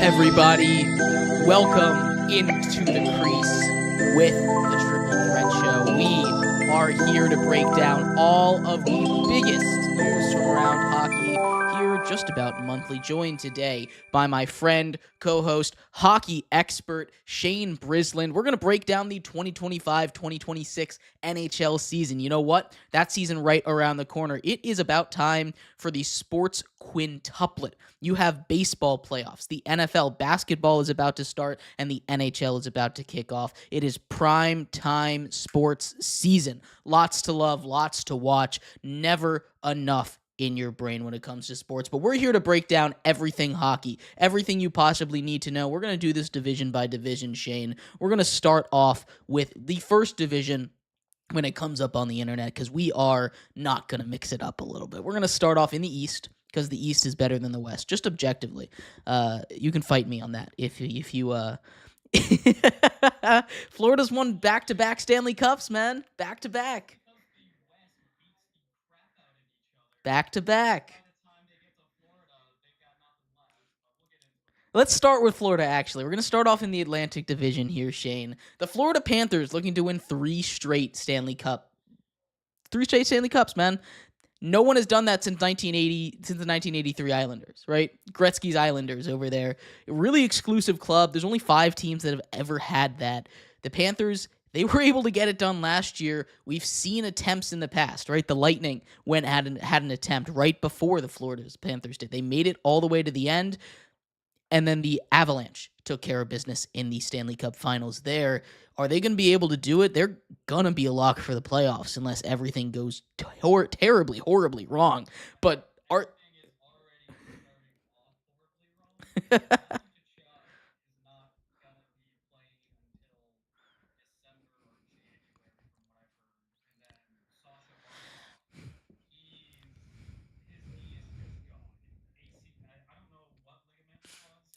everybody? Welcome into the Crease with the Triple Threat Show. We are here to break down all of the biggest news from around hockey here just about monthly. Joined today by my friend, co-host, hockey expert, Shane Brisland. We're going to break down the 2025-2026 NHL season. You know what? That season right around the corner. It is about time for the sports quintuplet. You have baseball playoffs. The NFL basketball is about to start, and the NHL is about to kick off. It is prime time sports season. Lots to love, lots to watch. Never enough in your brain when it comes to sports. But we're here to break down everything hockey, everything you possibly need to know. We're going to do this division by division, Shane. We're going to start off with the first division when it comes up on the internet, because we are not going to mix it up a little bit. We're going to start off in the East, because the East is better than the West, just objectively. You can fight me on that if you Florida's won back-to-back Stanley Cups, man. Back-to-back. Back-to-back. Let's start with Florida, actually. We're going to start off in the Atlantic Division here, Shane. The Florida Panthers looking to win three straight Stanley Cups, man. No one has done that since the 1983 Islanders, right? Gretzky's Islanders over there. A really exclusive club. There's only 5 teams that have ever had that. The Panthers, they were able to get it done last year. We've seen attempts in the past, right? The Lightning had an attempt right before the Florida Panthers did. They made it all the way to the end, and then the Avalanche took care of business in the Stanley Cup Finals there. Are they going to be able to do it? They're going to be a lock for the playoffs unless everything goes terribly, horribly wrong. But are...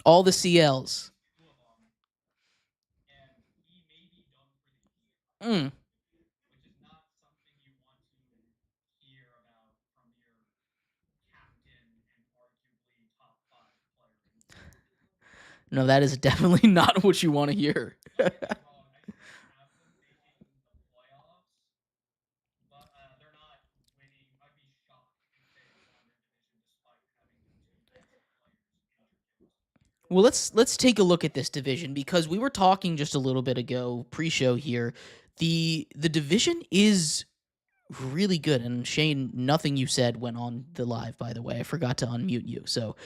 all the CLs. No, that is definitely not what you want to hear. Well, let's take a look at this division, because we were talking just a little bit ago, pre-show here. The division is really good, and Shane, nothing you said went on the live, by the way. I forgot to unmute you, so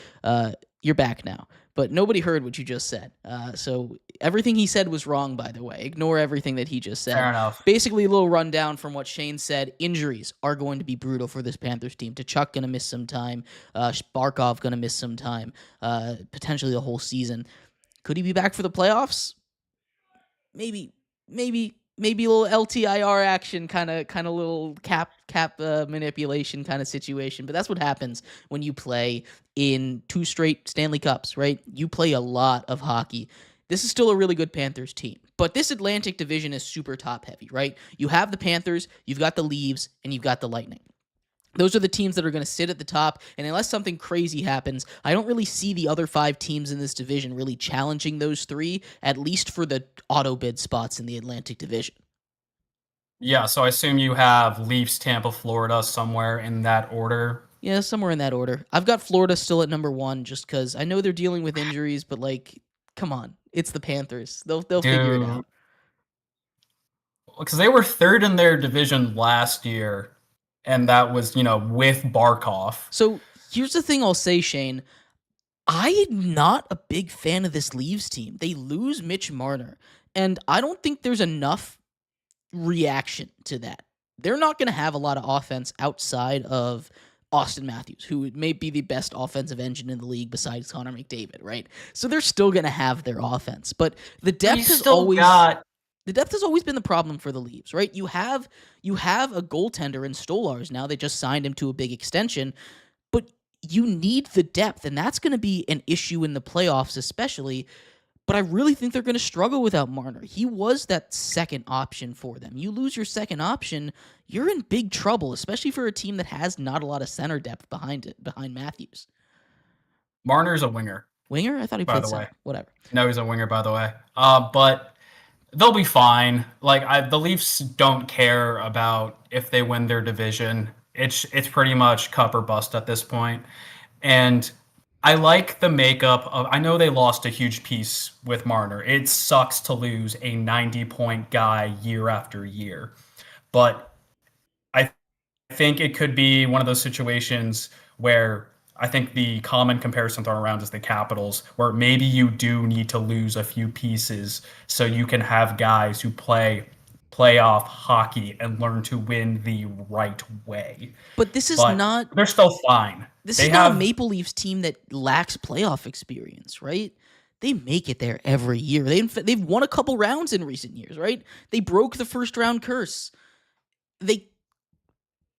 you're back now. But nobody heard what you just said. So everything he said was wrong, by the way. Ignore everything that he just said. Fair enough. Basically, a little rundown from what Shane said. Injuries are going to be brutal for this Panthers team. Tkachuk going to miss some time. Barkov going to miss some time. Potentially the whole season. Could he be back for the playoffs? Maybe a little LTIR action, kind of little cap manipulation kind of situation. But that's what happens when you play in 2 straight Stanley Cups, right? You play a lot of hockey. This is still a really good Panthers team. But this Atlantic Division is super top heavy, right? You have the Panthers, you've got the Leafs, and you've got the Lightning. Those are the teams that are going to sit at the top, and unless something crazy happens, I don't really see the other 5 teams in this division really challenging those 3, at least for the auto bid spots in the Atlantic Division. Yeah, so I assume you have Leafs, Tampa, Florida, somewhere in that order. Yeah, somewhere in that order. I've got Florida still at number 1, just because I know they're dealing with injuries, but, like, come on. It's the Panthers. They'll figure it out. Because they were 3rd in their division last year, and that was, with Barkov. So here's the thing I'll say, Shane. I am not a big fan of this Leafs team. They lose Mitch Marner, and I don't think there's enough reaction to that. They're not going to have a lot of offense outside of Austin Matthews, who may be the best offensive engine in the league besides Connor McDavid, right? So they're still going to have their offense, but the depth has always been the problem for the Leafs, right? You have a goaltender in Stolarz now. They just signed him to a big extension, but you need the depth, and that's going to be an issue in the playoffs especially. But I really think they're going to struggle without Marner. He was that second option for them. You lose your second option, you're in big trouble, especially for a team that has not a lot of center depth behind Matthews. Marner's a winger. Winger? I thought he by played the center. way. Whatever. No, he's a winger, by the way. But they'll be fine. Like the Leafs don't care about if they win their division. It's pretty much cup or bust at this point. And I like the makeup of. I know they lost a huge piece with Marner. It sucks to lose a 90-point guy year after year, but I think it could be one of those situations where I think the common comparison thrown around is the Capitals, where maybe you do need to lose a few pieces so you can have guys who play playoff hockey and learn to win the right way. But this is But not. they're still fine. This They is not a have Maple Leafs team that lacks playoff experience, right? They make it there every year. They've won a couple rounds in recent years, right? They broke the first round curse.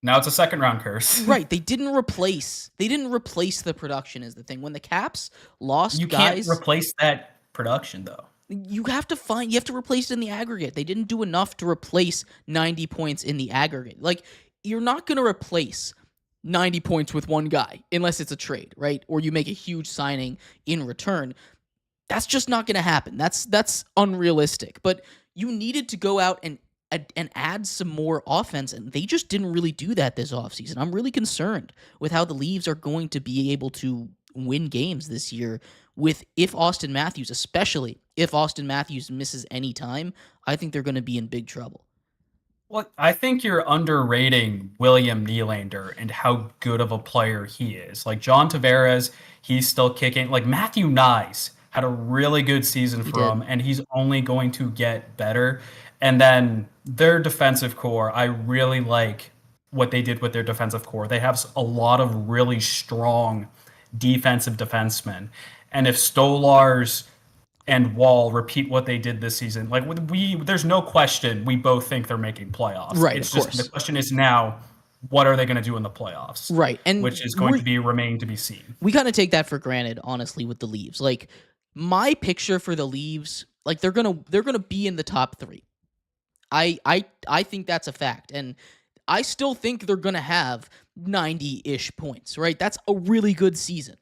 Now it's a second round curse. Right. They didn't replace the production is the thing. When the Caps lost You guys, can't replace that production though. you have to replace it in the aggregate. They didn't do enough to replace 90 points in the aggregate. Like, you're not going to replace 90 points with one guy unless it's a trade, right? Or you make a huge signing in return. That's just not going to happen. That's unrealistic. But you needed to go out and add some more offense, and they just didn't really do that this offseason. I'm really concerned with how the Leafs are going to be able to win games this year especially if Austin Matthews misses any time. I think they're going to be in big trouble. Well, I think you're underrating William Nylander and how good of a player he is. Like John Tavares, he's still kicking. Like Matthew Nyes had a really good season for him, and he's only going to get better. And then their defensive core, I really like what they did with their defensive core. They have a lot of really strong defensive defensemen. And if Stolars and Wall repeat what they did this season, like there's no question we both think they're making playoffs. Right, It's of just course. the question is now, what are they going to do in the playoffs? Right, and which is going to remain to be seen. We kind of take that for granted, honestly, with the Leafs. Like, my picture for the Leafs, like they're gonna be in the top 3. I think that's a fact, and I still think they're gonna have 90-ish points. Right, that's a really good season.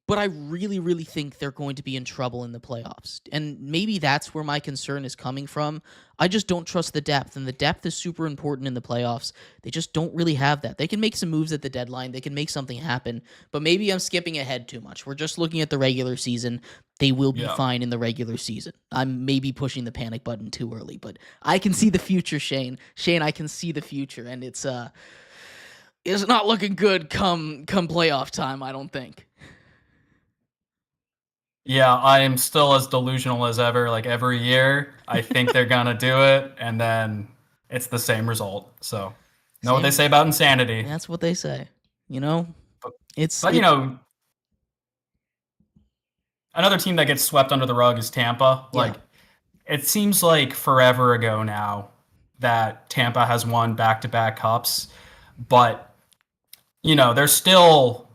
But I really, really think they're going to be in trouble in the playoffs. And maybe that's where my concern is coming from. I just don't trust the depth, and the depth is super important in the playoffs. They just don't really have that. They can make some moves at the deadline. They can make something happen. But maybe I'm skipping ahead too much. We're just looking at the regular season. They will be fine in the regular season. I'm maybe pushing the panic button too early, but I can see the future, Shane. Shane, I can see the future, and it's not looking good come playoff time, I don't think. Yeah, I am still as delusional as ever. Like every year, I think they're gonna do it, and then it's the same result. So, know what they say about insanity. That's what they say. You know, but you know, another team that gets swept under the rug is Tampa. Like, it seems like forever ago now that Tampa has won back-to-back cups, but you know, they're still.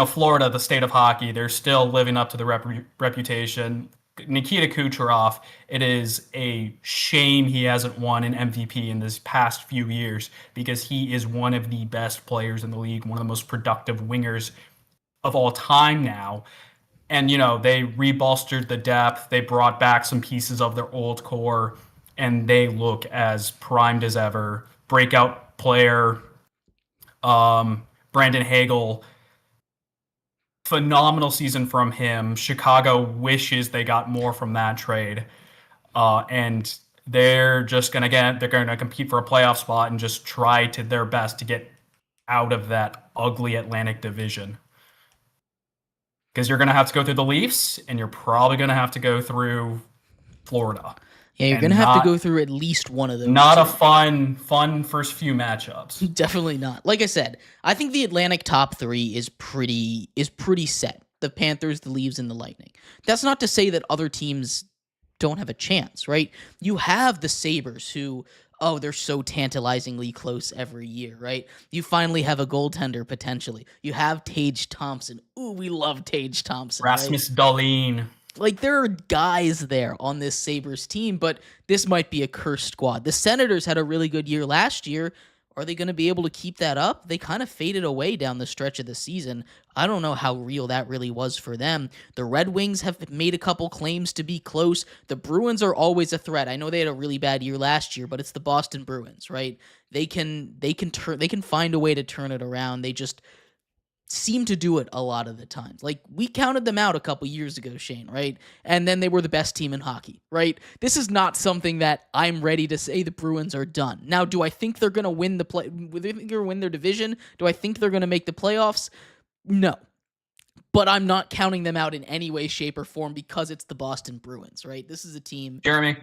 Florida, the state of hockey, they're still living up to the reputation. Nikita Kucherov, it is a shame he hasn't won an MVP in this past few years because he is one of the best players in the league, one of the most productive wingers of all time now. And, they rebolstered the depth. They brought back some pieces of their old core, and they look as primed as ever. Breakout player, Brandon Hagel, phenomenal season from him. Chicago wishes they got more from that trade. And they're just going to compete for a playoff spot and just try to their best to get out of that ugly Atlantic division. Because you're going to have to go through the Leafs, and you're probably going to have to go through Florida. Yeah, you're going to have to go through at least one of those. Not a fun first few matchups. Definitely not. Like I said, I think the Atlantic top 3 is pretty set. The Panthers, the Leafs, and the Lightning. That's not to say that other teams don't have a chance, right? You have the Sabres who, they're so tantalizingly close every year, right? You finally have a goaltender potentially. You have Tage Thompson. Ooh, we love Tage Thompson. Rasmus Dahlin. Like, there are guys there on this Sabres team, but this might be a cursed squad. The Senators had a really good year last year. Are they going to be able to keep that up? They kind of faded away down the stretch of the season. I don't know how real that really was for them. The Red Wings have made a couple claims to be close. The Bruins are always a threat. I know they had a really bad year last year, but it's the Boston Bruins, right? They can find a way to turn it around. They just seem to do it a lot of the times. Like, we counted them out a couple years ago, Shane, right? And then they were the best team in hockey, right? This is not something that I'm ready to say the Bruins are done. Now, do I think they're going to win win their division? Do I think they're going to make the playoffs? No. But I'm not counting them out in any way, shape, or form because it's the Boston Bruins, right? This is a team. Jeremy.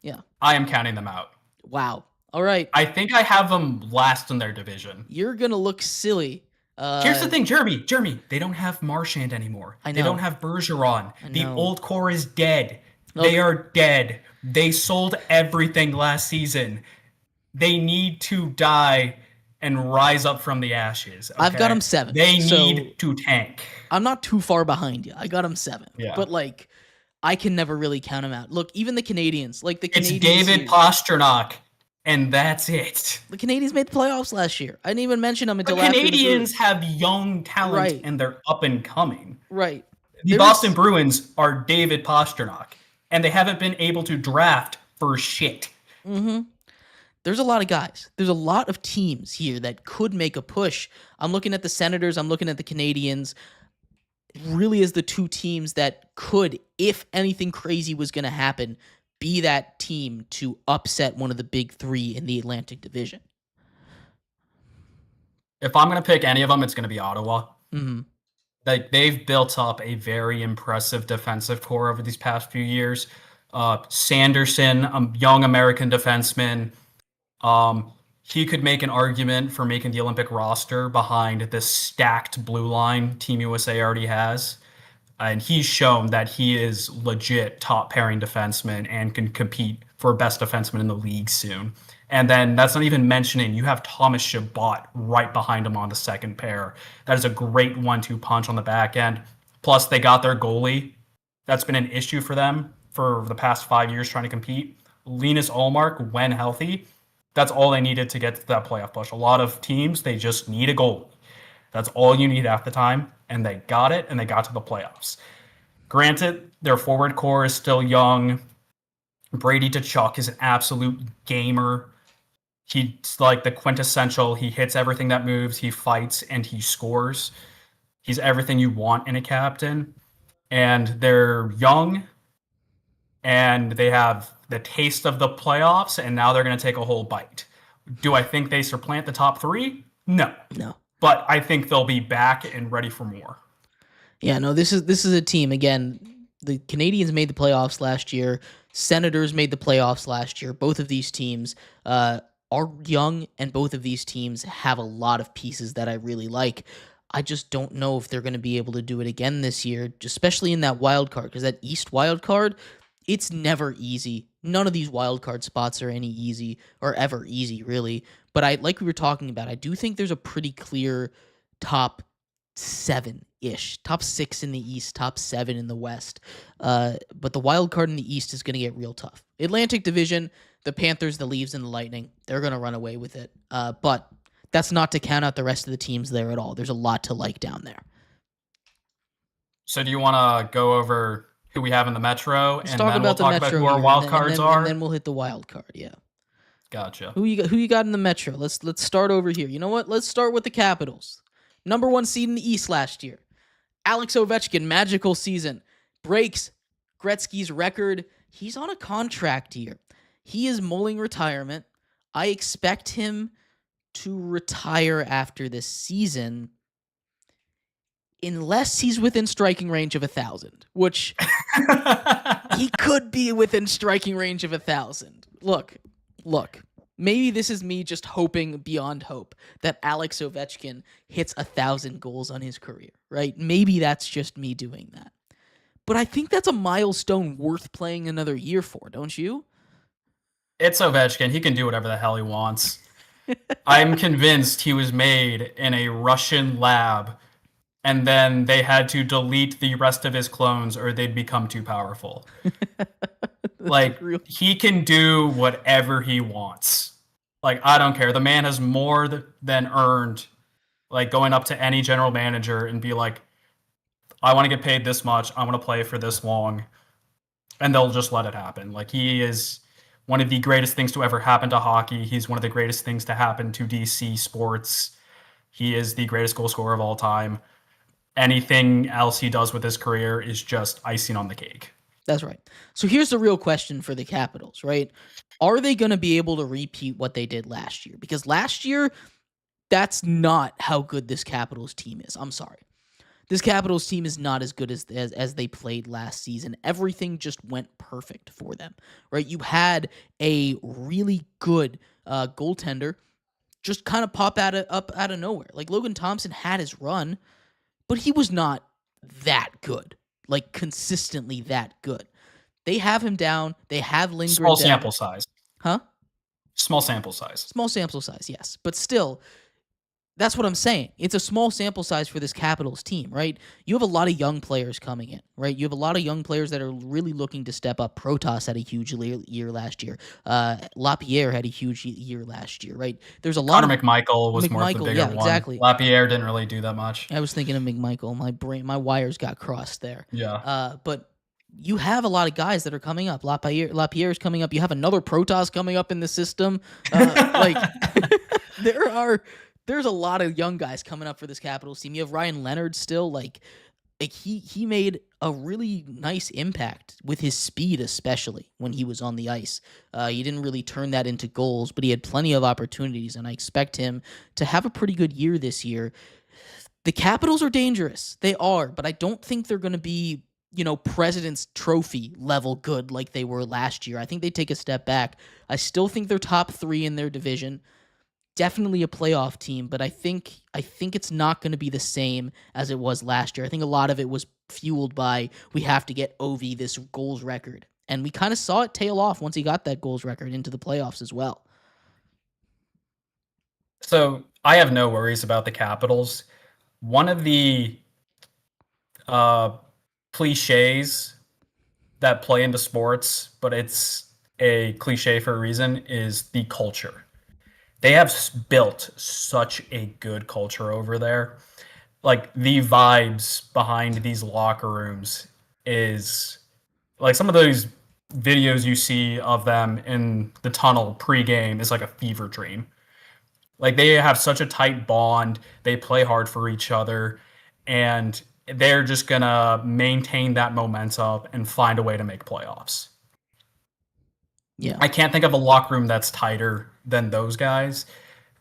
Yeah. I am counting them out. Wow. All right. I think I have them last in their division. You're going to look silly. Here's the thing, Jeremy, they don't have Marchand anymore. I know. They don't have Bergeron. The old core is dead. Okay. They are dead. They sold everything last season. They need to die and rise up from the ashes. Okay? I've got them 7. They need to tank. I'm not too far behind you. I got them 7. Yeah. But, like, I can never really count them out. Look, even the Canadians, It's David Pastrnak. And that's it. The Canadians made the playoffs last year. I didn't even mention them until the after Canadians have young talent, and they're up and coming. Right. The Boston Bruins are David Pastrnak, and they haven't been able to draft for shit. Mm-hmm. There's a lot of guys. There's a lot of teams here that could make a push. I'm looking at the Senators. I'm looking at the Canadians. It really is the two teams that could, if anything crazy was going to happen, be that team to upset one of the big 3 in the Atlantic Division. If I'm going to pick any of them, it's going to be Ottawa. Mm-hmm. Like, they've built up a very impressive defensive core over these past few years. Sanderson, a young American defenseman, he could make an argument for making the Olympic roster behind the stacked blue line Team USA already has. And he's shown that he is legit top pairing defenseman and can compete for best defenseman in the league soon. And then that's not even mentioning you have Thomas Chabot right behind him on the second pair. That is a great 1-2 punch on the back end. Plus, they got their goalie. That's been an issue for them for the past 5 years trying to compete. Linus Ullmark, when healthy, that's all they needed to get to that playoff push. A lot of teams, they just need a goalie. That's all you need at the time, and they got it, and they got to the playoffs. Granted, their forward core is still young. Brady Tkachuk is an absolute gamer. He's like the quintessential. He hits everything that moves, he fights, and he scores. He's everything you want in a captain. And they're young, and they have the taste of the playoffs, and now they're going to take a whole bite. Do I think they supplant the top 3? No. But I think they'll be back and ready for more. Yeah, no, this is a team. Again, the Canadians made the playoffs last year. Senators made the playoffs last year. Both of these teams are young, and both of these teams have a lot of pieces that I really like. I just don't know if they're going to be able to do it again this year, especially in that wild card, because that East wild card, it's never easy. None of these wild card spots are any easy or ever easy, really. But like we were talking about, I do think there's a pretty clear top 7-ish, top 6 in the East, top 7 in the West. But the wild card in the East is going to get real tough. Atlantic Division, the Panthers, the Leafs, and the Lightning, they're going to run away with it. But that's not to count out the rest of the teams there at all. There's a lot to like down there. So do you want to go over who we have in the Metro, Let's and talk then about we'll talk about who our wild cards are? And then we'll hit the wild card, yeah. Gotcha. Who you got in the Metro? Let's start over here. You know what? Let's start with the Capitals. Number 1 seed in the East last year. Alex Ovechkin, magical season. Breaks Gretzky's record. He's on a contract here. He is mulling retirement. I expect him to retire after this season unless he's within striking range of 1,000, which he could be within striking range of 1,000. Look, maybe this is me just hoping beyond hope that Alex Ovechkin hits 1,000 goals on his career, right? Maybe that's just me doing that. But I think that's a milestone worth playing another year for, don't you? It's Ovechkin. He can do whatever the hell he wants. I'm convinced he was made in a Russian lab, and then they had to delete the rest of his clones or they'd become too powerful. Like, he can do whatever he wants. Like, I don't care. The man has more than earned, like, going up to any general manager and be like, I want to get paid this much. I want to play for this long. And they'll just let it happen. Like, he is one of the greatest things to ever happen to hockey. He's one of the greatest things to happen to DC sports. He is the greatest goal scorer of all time. Anything else he does with his career is just icing on the cake. That's right. So here's the real question for the Capitals, right? Are they going to be able to repeat what they did last year? Because last year, that's not how good this Capitals team is. I'm sorry. This Capitals team is not as good as they played last season. Everything just went perfect for them, right? You had a really good goaltender just kind of pop up out of nowhere. Like, Logan Thompson had his run, but he was not that good, like consistently that good. They have him down. They have Lindgren Small down. sample size. Huh? Small sample size. Small sample size, yes. But still, that's what I'm saying. It's a small sample size for this Capitals team, right? You have a lot of young players coming in, right? You have a lot of young players that are really looking to step up. Protas had a huge year last year. Lapierre had a huge year last year, right? There's a lot Connor of McMichael was more of the bigger one. Exactly. Lapierre didn't really do that much. I was thinking of McMichael. My wires got crossed there. Yeah. But you have a lot of guys that are coming up. Lapierre's coming up. You have another Protas coming up in the system. Like there's a lot of young guys coming up for this Capitals team. You have Ryan Leonard still. Like he made a really nice impact with his speed, especially when he was on the ice. He didn't really turn that into goals, but he had plenty of opportunities, and I expect him to have a pretty good year this year. The Capitals are dangerous. They are, but I don't think they're going to be, President's Trophy level good like they were last year. I think they take a step back. I still think they're top 3 in their division. Definitely a playoff team, but I think it's not going to be the same as it was last year. I think a lot of it was fueled by we have to get Ovi this goals record, and we kind of saw it tail off once he got that goals record into the playoffs as well. So I have no worries about the Capitals. One of the cliches that play into sports, but it's a cliche for a reason, is the culture. They have built such a good culture over there. Like, the vibes behind these locker rooms is like some of those videos you see of them in the tunnel pregame is like a fever dream. Like, they have such a tight bond. They play hard for each other, and they're just going to maintain that momentum and find a way to make playoffs. Yeah. I can't think of a locker room that's tighter than those guys.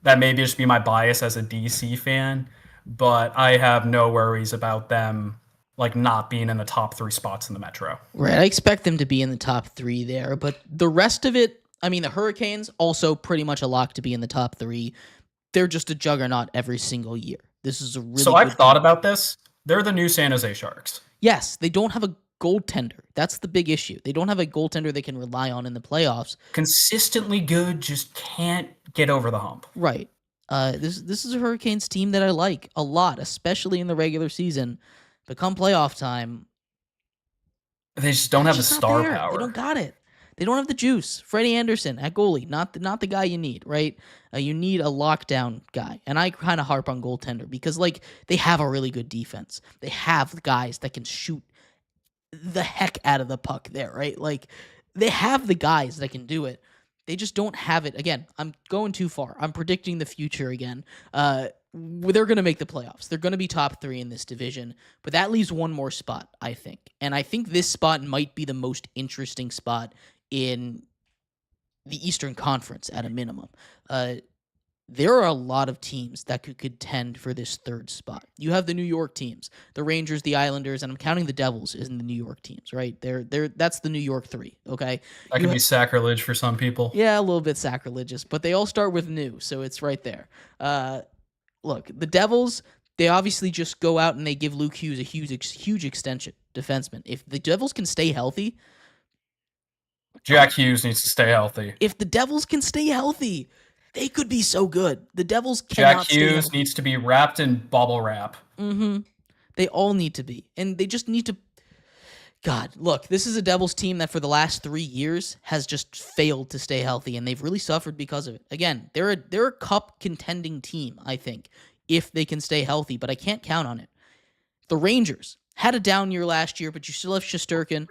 That may just be my bias as a DC fan, but I have no worries about them like not being in the top 3 spots in the Metro. Right. I expect them to be in the top 3 there, but the rest of it, I mean, the Hurricanes also pretty much a lock to be in the top 3. They're just a juggernaut every single year. This is a really So I've thought about this. They're the new San Jose Sharks. Yes, they don't have a goaltender. That's the big issue. They don't have a goaltender they can rely on in the playoffs. Consistently good, just can't get over the hump. Right. This is a Hurricanes team that I like a lot, especially in the regular season. But come playoff time, they just don't have the star power. They don't got it. They don't have the juice. Freddie Anderson at goalie, not the guy you need, right? You need a lockdown guy. And I kind of harp on goaltender because, they have a really good defense. They have guys that can shoot the heck out of the puck there, right? They have the guys that can do it. They just don't have it. Again, I'm going too far. I'm predicting the future again. They're going to make the playoffs. They're going to be top 3 in this division, but that leaves one more spot, I think. And I think this spot might be the most interesting spot in the Eastern Conference at a minimum. There are a lot of teams that could contend for this 3rd spot. You have the New York teams, the Rangers, the Islanders, and I'm counting the Devils in the New York teams, right? That's the New York 3, okay? That could be sacrilege for some people. Yeah, a little bit sacrilegious, but they all start with new, so it's right there. Look, the Devils, they obviously just go out and they give Luke Hughes a huge extension, defenseman. If the Devils can stay healthy... Jack Hughes needs to stay healthy. If the Devils can stay healthy... They could be so good. The Devils cannot. Jack Hughes needs to be wrapped in bubble wrap. Mm-hmm. They all need to be. And they just need to God, look, this is a Devils team that for the last 3 years has just failed to stay healthy, and they've really suffered because of it. Again, they're a cup contending team, I think, if they can stay healthy, but I can't count on it. The Rangers had a down year last year, but you still have Shesterkin,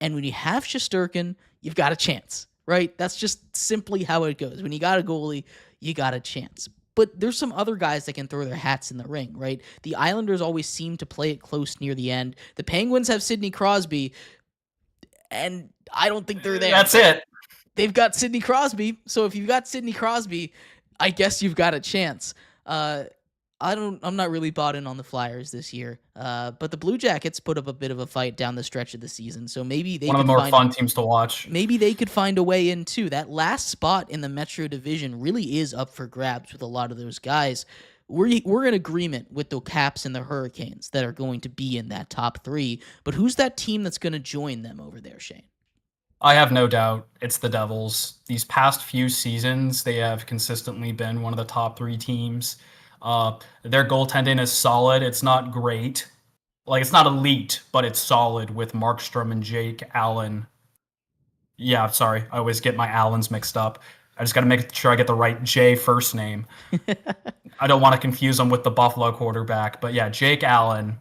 and when you have Shesterkin, you've got a chance, right? That's just simply how it goes. When you got a goalie, you got a chance. But there's some other guys that can throw their hats in the ring, right? The Islanders always seem to play it close near the end. The Penguins have Sidney Crosby, and I don't think they're there. That's it. They've got Sidney Crosby, so if you've got Sidney Crosby, I guess you've got a chance. I'm not really bought in on the Flyers this year, but the Blue Jackets put up a bit of a fight down the stretch of the season, so maybe they one of the more fun teams to watch. Maybe they could find a way in too. That last spot in the Metro Division really is up for grabs with a lot of those guys. We're in agreement with the Caps and the Hurricanes that are going to be in that top 3, but who's that team that's going to join them over there, Shane? I have no doubt it's the Devils. These past few seasons, they have consistently been one of the top 3 teams. Their goaltending is solid. It's not great. Like, it's not elite, but it's solid with Markstrom and Jake Allen. Yeah, sorry. I always get my Allens mixed up. I just got to make sure I get the right J first name. I don't want to confuse them with the Buffalo quarterback. But yeah, Jake Allen,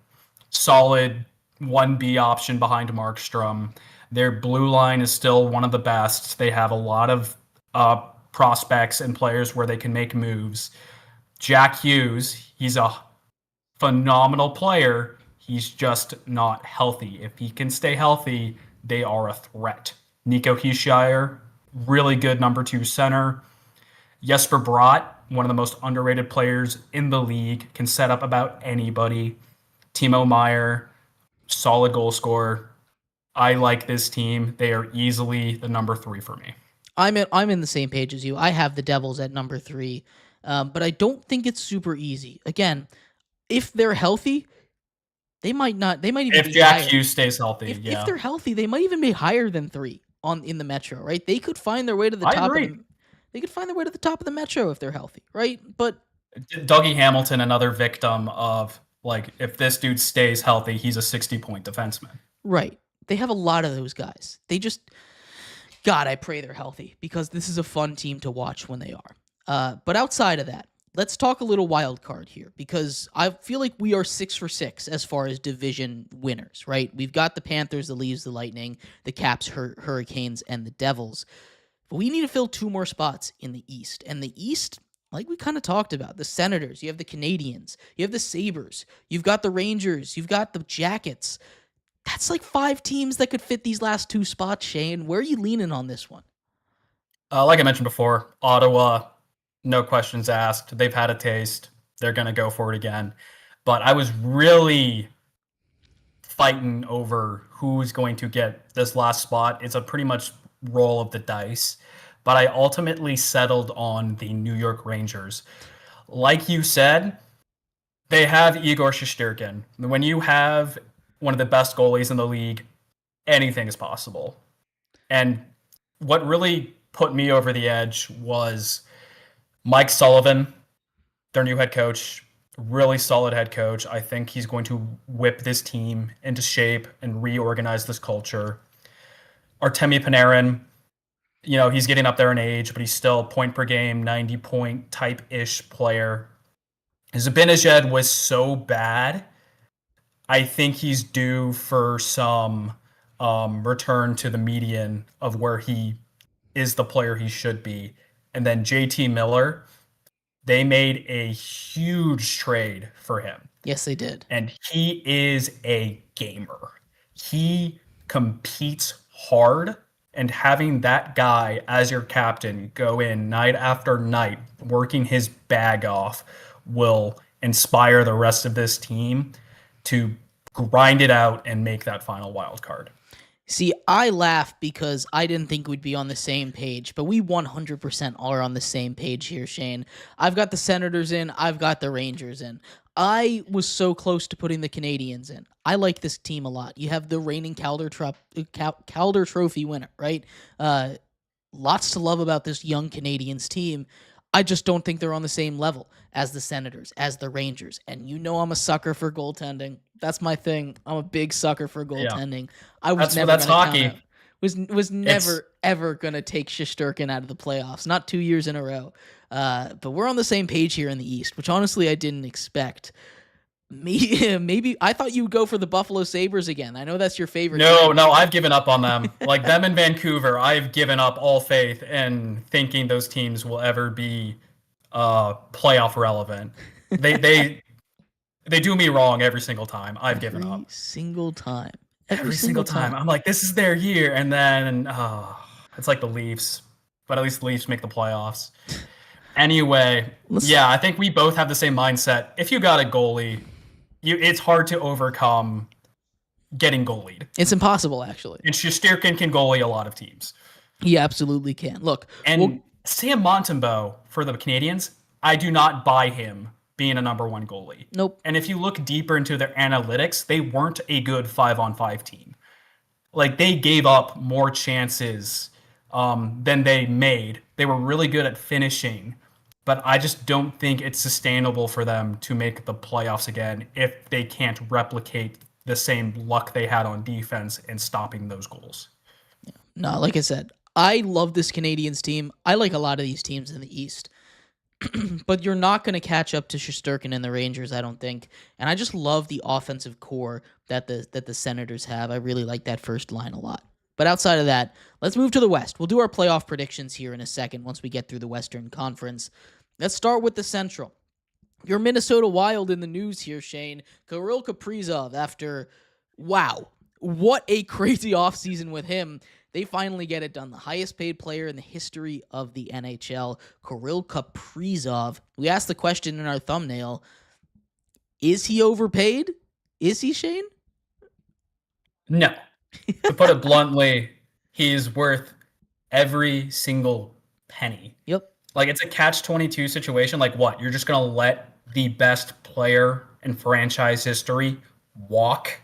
solid 1B option behind Markstrom. Their blue line is still one of the best. They have a lot of prospects and players where they can make moves. Jack Hughes, he's a phenomenal player. He's just not healthy. If he can stay healthy, they are a threat. Nico Hischier, really good number 2 center. Jesper Bratt, one of the most underrated players in the league, can set up about anybody. Timo Meier, solid goal scorer. I like this team. They are easily the number 3 for me. I'm in the same page as you. I have the Devils at number 3. But I don't think it's super easy. Again, if they're healthy, they might not. They might even if Jack Hughes stays healthy. If they're healthy, they might even be higher than 3 in the Metro. Right? They could find their way to the top. They could find their way to the top of the Metro if they're healthy. Right? But Dougie Hamilton, another victim of, like, if this dude stays healthy, he's a 60-point defenseman. Right. They have a lot of those guys. They just, God, I pray they're healthy because this is a fun team to watch when they are. But outside of that, let's talk a little wild card here because I feel like we are 6 for 6 as far as division winners, right? We've got the Panthers, the Leafs, the Lightning, the Caps, Hurricanes, and the Devils. But we need to fill 2 more spots in the East. And the East, like we kind of talked about, the Senators, you have the Canadiens, you have the Sabres, you've got the Rangers, you've got the Jackets. That's like 5 teams that could fit these last 2 spots, Shane. Where are you leaning on this one? Like I mentioned before, Ottawa, no questions asked. They've had a taste. They're going to go for it again. But I was really fighting over who's going to get this last spot. It's a pretty much roll of the dice. But I ultimately settled on the New York Rangers. Like you said, they have Igor Shesterkin. When you have one of the best goalies in the league, anything is possible. And what really put me over the edge was Mike Sullivan, their new head coach, really solid head coach. I think he's going to whip this team into shape and reorganize this culture. Artemi Panarin, he's getting up there in age, but he's still point per game, 90-point type-ish player. Zibanejad was so bad. I think he's due for some return to the median of where he is the player he should be. And then JT Miller, they made a huge trade for him. Yes, they did. And he is a gamer. He competes hard, and having that guy as your captain go in night after night, working his bag off, will inspire the rest of this team to grind it out and make that final wild card. See, I laugh because I didn't think we'd be on the same page, but we 100% are on the same page here, Shane. I've got the Senators in. I've got the Rangers in. I was so close to putting the Canadiens in. I like this team a lot. You have the reigning Calder Trophy winner, right? Lots to love about this young Canadiens team. I just don't think they're on the same level as the Senators, as the Rangers. And you know I'm a sucker for goaltending. That's my thing. I'm a big sucker for goaltending. I was never going to count out. Was never ever going to take Shesterkin out of the playoffs. Not 2 years in a row. But we're on the same page here in the East, which honestly I didn't expect. Maybe I thought you would go for the Buffalo Sabres again. I know that's your favorite. No, I've given up on them. Like them in Vancouver, I've given up all faith in thinking those teams will ever be playoff relevant. They do me wrong every single time. I've given up. Every single time. I'm like, this is their year, and then it's like the Leafs, but at least the Leafs make the playoffs. Anyway, I think we both have the same mindset. If you got a goalie, it's hard to overcome getting goalied. It's impossible, actually. And Shesterkin can goalie a lot of teams. He absolutely can. Look, and Sam Montembeault for the Canadiens, I do not buy him being a number one goalie. Nope. And if you look deeper into their analytics, they weren't a good 5-on-5 team. Like, they gave up more chances than they made. They were really good at finishing. But I just don't think it's sustainable for them to make the playoffs again if they can't replicate the same luck they had on defense and stopping those goals. Yeah. No, like I said, I love this Canadiens team. I like a lot of these teams in the East. But you're not going to catch up to Shesterkin and the Rangers, I don't think. And I just love the offensive core that the Senators have. I really like that first line a lot. But outside of that, let's move to the West. We'll do our playoff predictions here in a second once we get through the Western Conference. Let's start with the Central. Your Minnesota Wild in the news here, Shane. Kirill Kaprizov, after, wow, what a crazy offseason with him. They finally get it done. The highest paid player in the history of the NHL, Kirill Kaprizov. We asked the question in our thumbnail, is he overpaid? Is he, Shane? No. To put it bluntly, he's worth every single penny. Yep. Like, it's a catch-22 situation. Like, what? You're just going to let the best player in franchise history walk?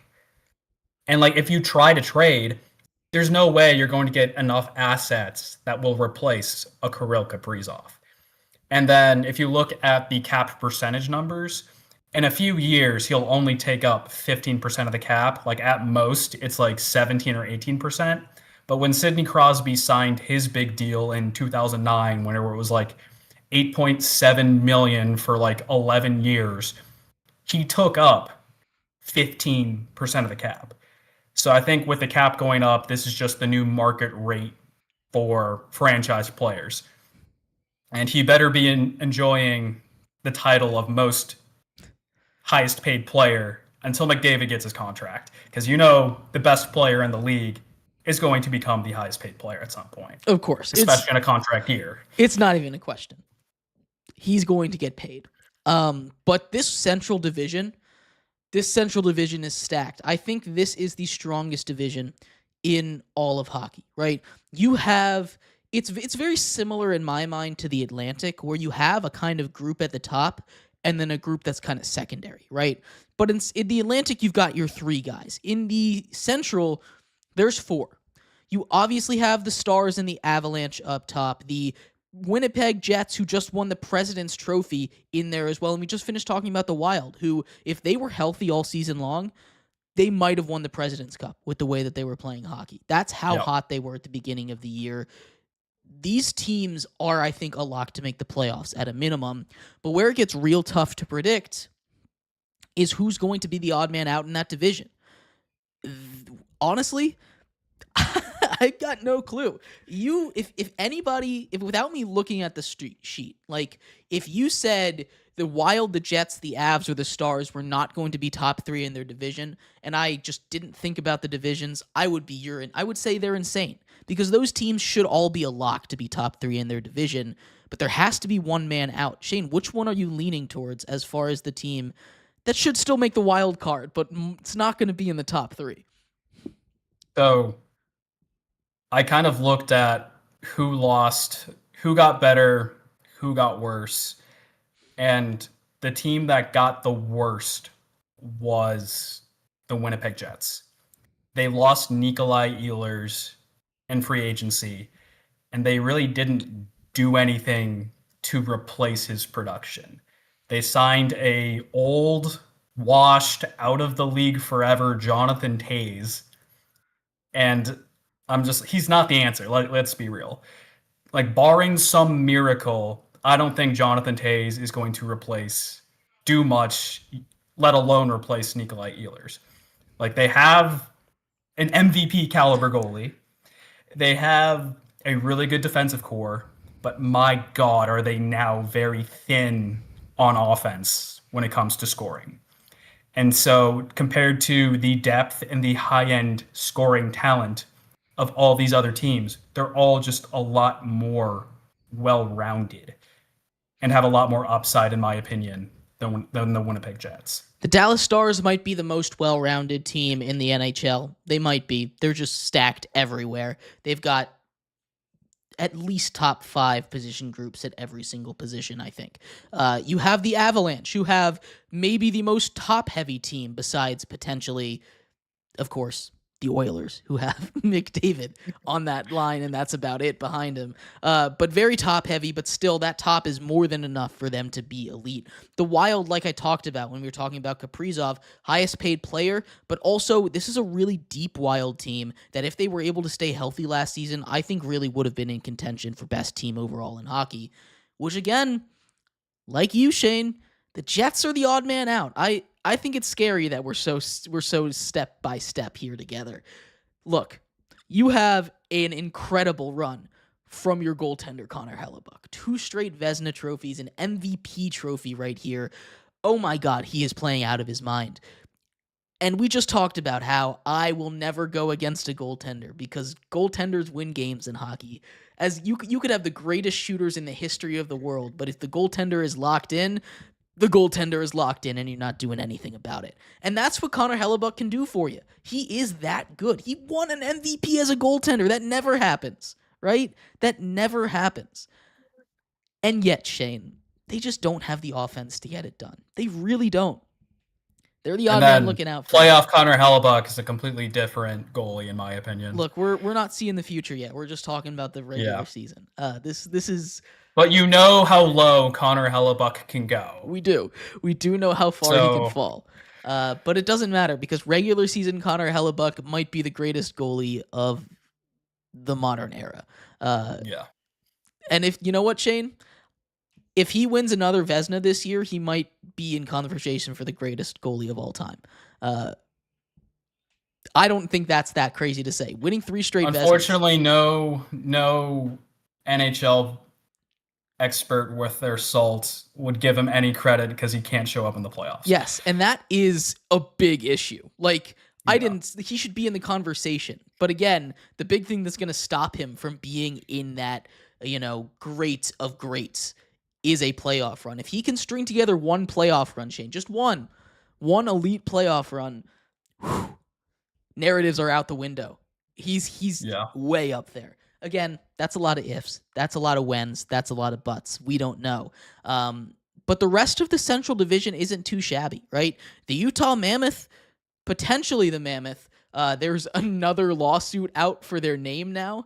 And, like, if you try to trade, there's no way you're going to get enough assets that will replace a Kirill Kaprizov. And then if you look at the cap percentage numbers, in a few years, he'll only take up 15% of the cap. Like, at most, it's like 17 or 18%. But when Sidney Crosby signed his big deal in 2009, whenever it was like $8.7 million for like 11 years, he took up 15% of the cap. So I think with the cap going up, this is just the new market rate for franchise players. And he better be enjoying the title of most highest paid player until McDavid gets his contract. Because you know the best player in the league is going to become the highest paid player at some point. Of course. Especially in a contract year. It's not even a question. He's going to get paid. But this Central Division is stacked. I think this is the strongest division in all of hockey, right? You have, it's very similar in my mind to the Atlantic, where you have a kind of group at the top and then a group that's kind of secondary, right? But in the Atlantic, you've got your three guys. In the Central, there's four. You obviously have the Stars and the Avalanche up top, the Winnipeg Jets, who just won the President's Trophy, in there as well. And we just finished talking about the Wild, who, if they were healthy all season long, they might have won the President's Cup with the way that they were playing hockey. That's how hot they were at the beginning of the year. These teams are, I think, a lock to make the playoffs at a minimum. But where it gets real tough to predict is who's going to be the odd man out in that division. Honestly, I got no clue. If without me looking at the street sheet, like if you said the Wild, the Jets, the Avs, or the Stars were not going to be top three in their division, and I just didn't think about the divisions, I would say they're insane, because those teams should all be a lock to be top three in their division, but there has to be one man out. Shane, which one are you leaning towards as far as the team that should still make the wild card, but it's not going to be in the top three? So I kind of looked at who lost, who got better, who got worse. And the team that got the worst was the Winnipeg Jets. They lost Nikolai Ehlers in free agency, and they really didn't do anything to replace his production. They signed a old, washed, out of the league forever Jonathan Toews, and he's not the answer. Let's be real. Like, barring some miracle, I don't think Jonathan Toews is going to do much, let alone replace Nikolai Ehlers. Like, they have an MVP caliber goalie. They have a really good defensive core, but my God, are they now very thin on offense when it comes to scoring. And so compared to the depth and the high-end scoring talent of all these other teams, they're all just a lot more well-rounded and have a lot more upside, in my opinion, than the Winnipeg Jets. The Dallas Stars might be the most well-rounded team in the NHL. They might be. They're just stacked everywhere. They've got at least top 5 position groups at every single position, I think. You have the Avalanche, who have maybe the most top-heavy team besides potentially, of course, the Oilers, who have McDavid on that line, and that's about it behind him. But very top-heavy, but still, that top is more than enough for them to be elite. The Wild, like I talked about when we were talking about Kaprizov, highest-paid player, but also this is a really deep Wild team that if they were able to stay healthy last season, I think really would have been in contention for best team overall in hockey, which again, like you, Shane, the Jets are the odd man out. I think it's scary that we're so step by step here together. Look, you have an incredible run from your goaltender, Connor Hellebuyck. 2 straight Vezina trophies, an MVP trophy right here. Oh my God, he is playing out of his mind. And we just talked about how I will never go against a goaltender because goaltenders win games in hockey. As you could have the greatest shooters in the history of the world, but if the goaltender is locked in, the goaltender is locked in and you're not doing anything about it. And that's what Connor Hellebuyck can do for you. He is that good. He won an MVP as a goaltender. That never happens, right? That never happens. And yet, Shane, they just don't have the offense to get it done. They really don't. They're the odd man looking out for playoff Connor Hellebuyck is a completely different goalie, in my opinion. Look, we're not seeing the future yet. We're just talking about the regular season. This is... But you know how low Connor Hellebuyck can go. We do. We do know how far he can fall. But it doesn't matter because regular season Connor Hellebuyck might be the greatest goalie of the modern era. And if you know what, Shane? If he wins another Vezina this year, he might be in conversation for the greatest goalie of all time. I don't think that's that crazy to say. Winning 3 straight Vezinas. Unfortunately, no NHL expert worth their salt would give him any credit because he can't show up in the playoffs. Yes, and that is a big issue. Like, he should be in the conversation. But again, the big thing that's going to stop him from being in that, great of greats is a playoff run. If he can string together one playoff run, Shane, just one elite playoff run, narratives are out the window. He's way up there. Again, that's a lot of ifs. That's a lot of whens. That's a lot of buts. We don't know. But the rest of the Central Division isn't too shabby, right? The Utah Mammoth, potentially the Mammoth. There's another lawsuit out for their name now,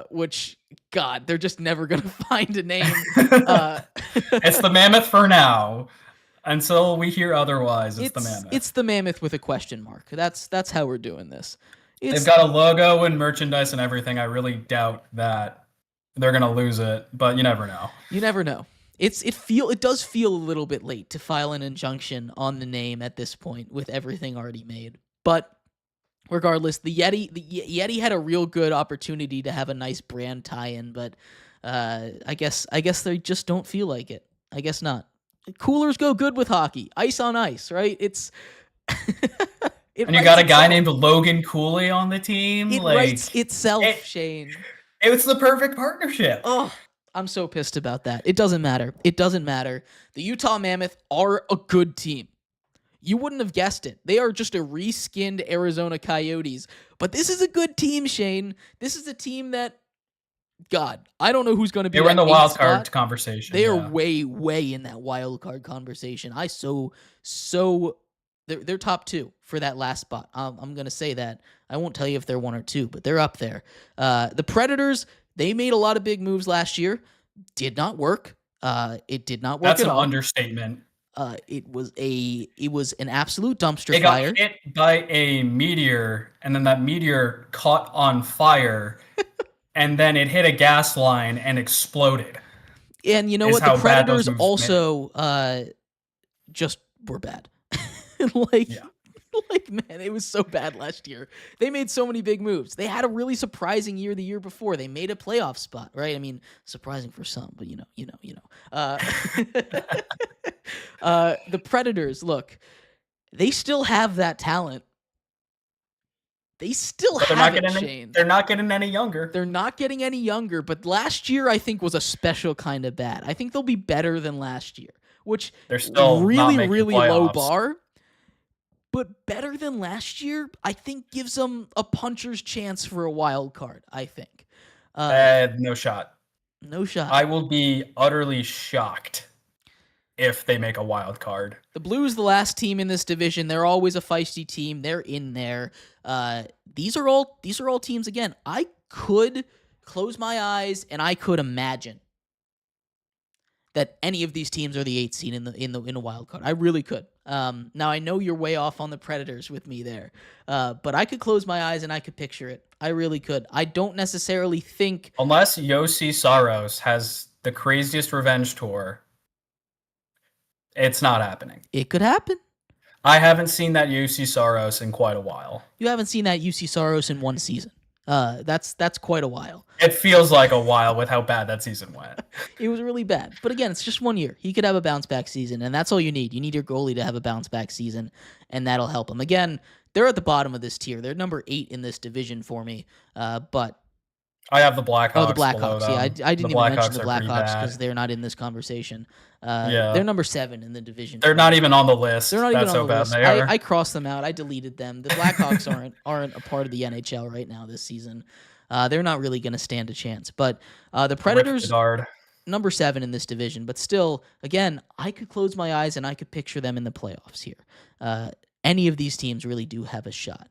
which, God, they're just never going to find a name. It's the Mammoth for now. Until we hear otherwise, it's the Mammoth. It's the Mammoth with a question mark. That's how we're doing this. They've got a logo and merchandise and everything. I really doubt that they're going to lose it, but you never know. You never know. It does feel a little bit late to file an injunction on the name at this point with everything already made. But regardless, the Yeti had a real good opportunity to have a nice brand tie-in, but I guess they just don't feel like it. I guess not. Coolers go good with hockey. Ice on ice, right? It's and you got a guy named Logan Cooley on the team. It writes itself, Shane. It's the perfect partnership. Oh, I'm so pissed about that. It doesn't matter. The Utah Mammoth are a good team. You wouldn't have guessed it. They are just a reskinned Arizona Coyotes. But this is a good team, Shane. This is a team that, God, I don't know who's going to be. They were in the wild card conversation. They are way, way in that wild card conversation. They're top 2 for that last spot. I'm going to say that. I won't tell you if they're 1 or 2, but they're up there. The Predators, they made a lot of big moves last year. Did not work. It did not work That's at an all. understatement. It was an absolute dumpster It fire. got hit by a meteor, and then that meteor caught on fire, and then it hit a gas line and exploded. And you know Is what? The how bad those Predators moves also just were bad. like, Yeah. like, man, it was so bad last year. They made so many big moves. They had a really surprising year the year before. They made a playoff spot, right? I mean, surprising for some, but you know. The Predators, look, they still have that talent. They still have it, Shane. They're not getting any younger. They're not getting any younger, but last year I think was a special kind of bad. I think they'll be better than last year, which They're still really, not really playoffs. low bar. But better than last year, I think gives them a puncher's chance for a wild card, I think. No shot. No shot. I will be utterly shocked if they make a wild card. The Blues, the last team in this division, they're always a feisty team. They're in there. These are all teams. Again, I could close my eyes and I could imagine that any of these teams are the 8th seed in a wild card. I really could. Now I know you're way off on the Predators with me there, but I could close my eyes and I could picture it. I really could. I don't necessarily think, unless Josi Saros has the craziest revenge tour, it's not happening. It could happen. I haven't seen that Josi Saros in quite a while. You haven't seen that UC Saros in one season. That's quite a while. It feels like a while with how bad that season went. It was really bad. But again, it's just 1 year. He could have a bounce-back season, and that's all you need. You need your goalie to have a bounce-back season, and that'll help him. Again, they're at the bottom of this tier. They're number 8 in this division for me, but... I have the Blackhawks. Oh, the Blackhawks. Yeah, I didn't even mention the Blackhawks because they're not in this conversation. They're number 7 in the division. They're not even on the list. They're not even on the list. They are. I crossed them out. I deleted them. The Blackhawks aren't a part of the NHL right now this season. They're not really going to stand a chance. But the Predators, number 7 in this division. But still, again, I could close my eyes and I could picture them in the playoffs here. Any of these teams really do have a shot.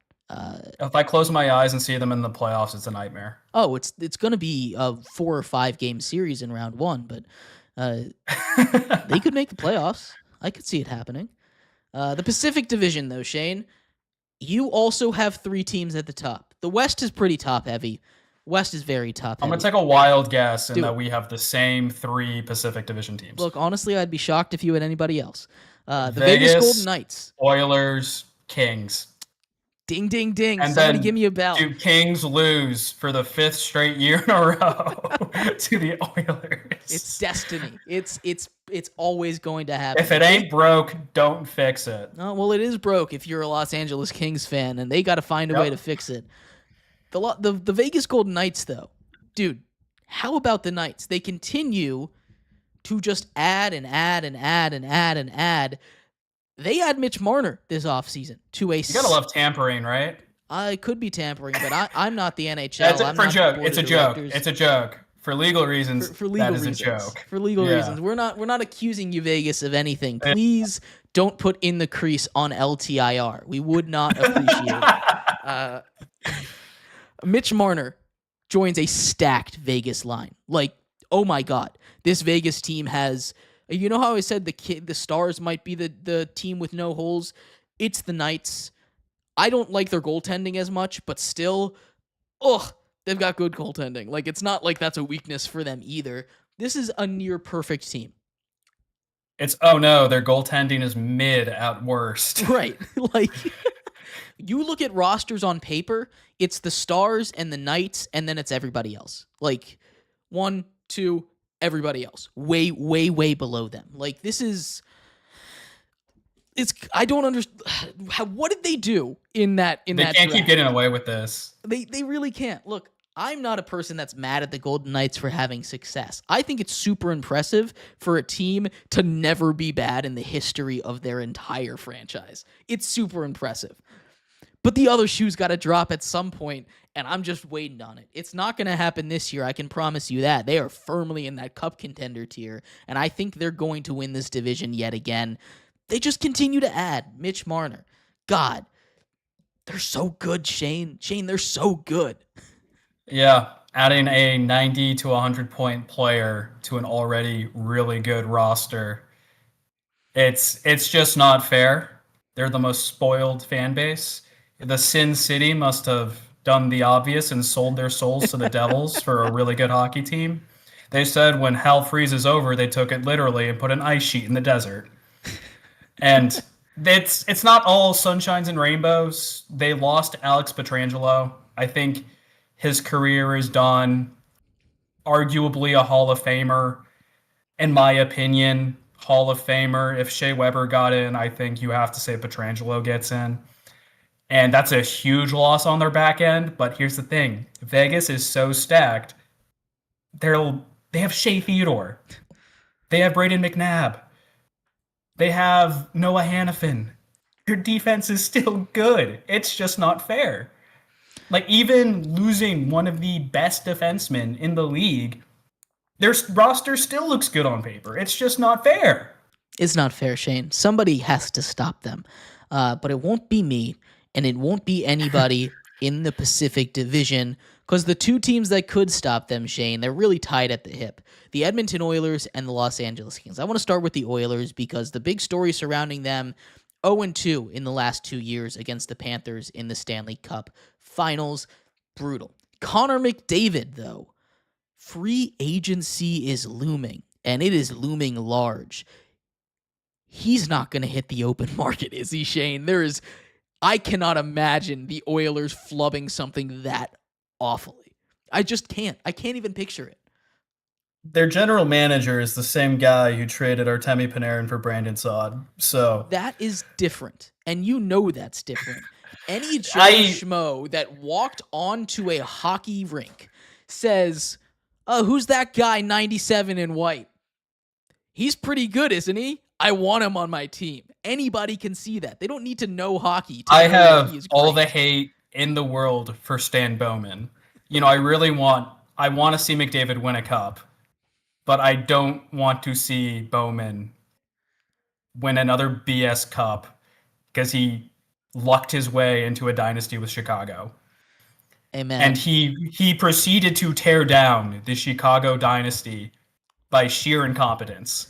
If I close my eyes and see them in the playoffs, it's a nightmare. Oh, it's going to be a 4 or 5 game series in round 1, but they could make the playoffs. I could see it happening. The Pacific Division, though, Shane, you also have 3 teams at the top. The West is pretty top-heavy. West is very top-heavy. I'm going to take a wild guess in that we have the same 3 Pacific Division teams. Look, honestly, I'd be shocked if you had anybody else. The Vegas Golden Knights. Oilers, Kings. Ding, ding, ding. And somebody give me a bell. Do Kings lose for the 5th straight year in a row to the Oilers? It's destiny. It's always going to happen. If it ain't broke, don't fix it. Oh, well, it is broke if you're a Los Angeles Kings fan, and they got to find a way to fix it. The Vegas Golden Knights, though, dude, how about the Knights? They continue to just add and add and add and add and add. They had Mitch Marner this offseason to a... You gotta love tampering, right? I could be tampering, but I'm not the NHL. It's a joke. It's a joke. For legal reasons, for legal reasons. Is a joke. For legal reasons. We're not accusing you, Vegas, of anything. Please don't put in the crease on LTIR. We would not appreciate it. Mitch Marner joins a stacked Vegas line. Like, oh my God. This Vegas team has... You know how I said the Stars might be the team with no holes? It's the Knights. I don't like their goaltending as much, but still, they've got good goaltending. Like, it's not like that's a weakness for them either. This is a near perfect team. It's, oh no, their goaltending is mid at worst. Right. Like, you look at rosters on paper, it's the Stars and the Knights, and then it's everybody else. Like, 1, 2, everybody else. Way, way, way below them. Like, this is... I don't understand. What did they do in that They can't keep getting away with this. They really can't. Look, I'm not a person that's mad at the Golden Knights for having success. I think it's super impressive for a team to never be bad in the history of their entire franchise. It's super impressive. But the other shoe's got to drop at some point, and I'm just waiting on it. It's not going to happen this year, I can promise you that. They are firmly in that cup contender tier, and I think they're going to win this division yet again. They just continue to add Mitch Marner. God, they're so good, Shane. Shane, they're so good. Yeah, adding a 90 to 100 point player to an already really good roster. It's just not fair. They're the most spoiled fan base. The Sin City must have done the obvious and sold their souls to the Devils for a really good hockey team. They said when hell freezes over, they took it literally and put an ice sheet in the desert. And it's not all sunshines and rainbows. They lost Alex Pietrangelo. I think his career is done. Arguably a Hall of Famer, in my opinion. Hall of Famer. If Shea Weber got in, I think you have to say Pietrangelo gets in. And that's a huge loss on their back end. But here's the thing. Vegas is so stacked. They have Shea Theodore. They have Braden McNabb. They have Noah Hannafin. Your defense is still good. It's just not fair. Like, even losing one of the best defensemen in the league, their roster still looks good on paper. It's just not fair. It's not fair, Shane. Somebody has to stop them. But it won't be me, and it won't be anybody in the Pacific Division, because the two teams that could stop them, Shane, they're really tied at the hip. The Edmonton Oilers and the Los Angeles Kings. I want to start with the Oilers because the big story surrounding them, 0-2 in the last 2 years against the Panthers in the Stanley Cup Finals. Brutal. Connor McDavid, though, free agency is looming, and it is looming large. He's not going to hit the open market, is he, Shane? I cannot imagine the Oilers flubbing something that awfully. I just can't. I can't even picture it. Their general manager is the same guy who traded Artemi Panarin for Brandon Saad. So that is different, and you know that's different. Any schmo that walked onto a hockey rink says, "Oh, who's that guy 97 in white? He's pretty good, isn't he? I want him on my team." Anybody can see that. They don't need to know hockey. I have all the hate in the world for Stan Bowman. I want to see McDavid win a cup, but I don't want to see Bowman win another BS cup because he lucked his way into a dynasty with Chicago. Amen. And he proceeded to tear down the Chicago dynasty by sheer incompetence.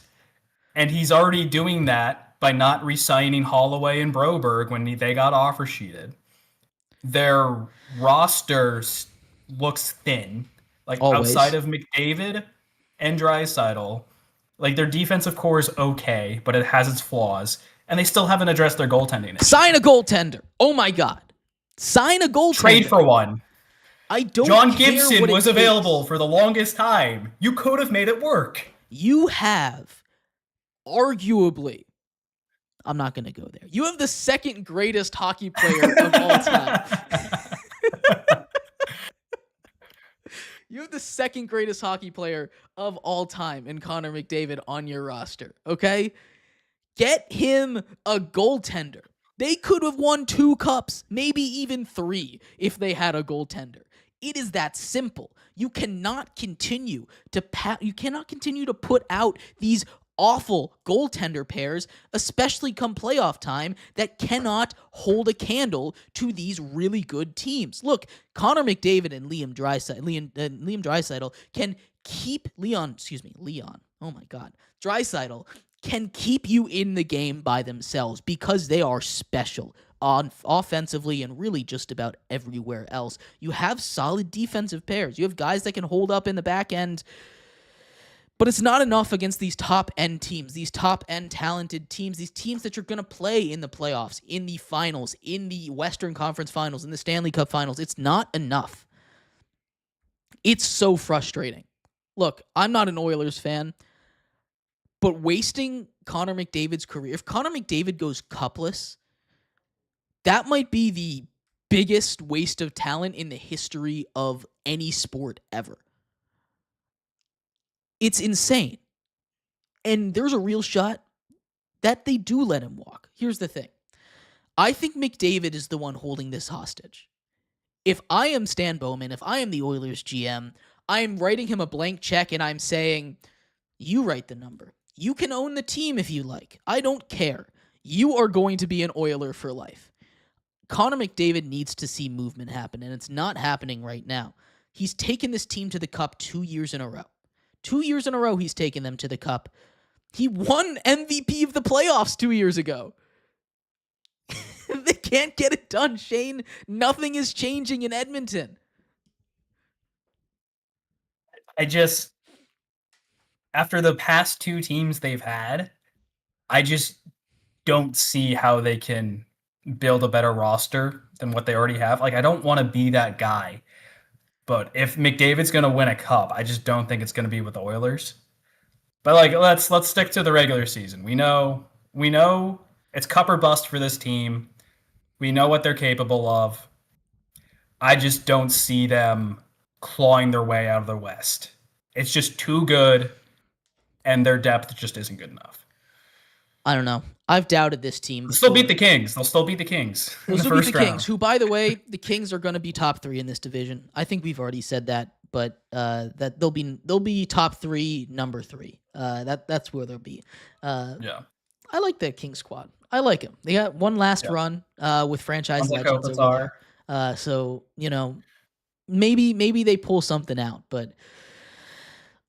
And he's already doing that by not re-signing Holloway and Broberg when they got offer sheeted. Their roster looks thin. Like, always. Outside of McDavid and Draisaitl, like, their defensive core is okay, but it has its flaws. And they still haven't addressed their goaltending issue. Sign a goaltender. Oh my God. Sign a goaltender. Trade for one. I don't John care Gibson what was it available takes. for the longest time. You could have made it work. You have, arguably, I'm not going to go there. You have the second greatest hockey player of all time. You have the second greatest hockey player of all time in Connor McDavid on your roster, okay? Get him a goaltender. They could have won 2 cups, maybe even 3, if they had a goaltender. It is that simple. You cannot continue to put out these awful goaltender pairs, especially come playoff time, that cannot hold a candle to these really good teams. Look, Connor McDavid and Liam Draisaitl can keep Draisaitl can keep you in the game by themselves because they are special offensively and really just about everywhere else. You have solid defensive pairs. You have guys that can hold up in the back end. But it's not enough against these top-end teams, these top-end talented teams, these teams that you're going to play in the playoffs, in the finals, in the Western Conference Finals, in the Stanley Cup Finals. It's not enough. It's so frustrating. Look, I'm not an Oilers fan, but wasting Connor McDavid's career, if Connor McDavid goes cupless, that might be the biggest waste of talent in the history of any sport ever. It's insane. And there's a real shot that they do let him walk. Here's the thing. I think McDavid is the one holding this hostage. If I am Stan Bowman, if I am the Oilers GM, I am writing him a blank check and I'm saying, you write the number. You can own the team if you like. I don't care. You are going to be an Oiler for life. Connor McDavid needs to see movement happen, and it's not happening right now. He's taken this team to the Cup 2 years in a row. 2 years in a row he's taken them to the Cup. He won MVP of the playoffs 2 years ago. They can't get it done, Shane. Nothing is changing in Edmonton. After the past 2 teams they've had, I just don't see how they can build a better roster than what they already have. Like, I don't want to be that guy, but if McDavid's going to win a cup, I just don't think it's going to be with the Oilers. But like, let's stick to the regular season. We know it's cup or bust for this team. We know what they're capable of. I just don't see them clawing their way out of the West. It's just too good, and their depth just isn't good enough. I don't know. I've doubted this team. They'll still beat the Kings. They'll still beat the Kings. They'll still beat the Kings, who, by the way, the Kings are going to be top 3 in this division. I think we've already said that, but that they'll be top 3, number 3. That's where they'll be. Yeah. I like the Kings squad. I like them. They got one last run with franchise legends over there. So, maybe they pull something out, but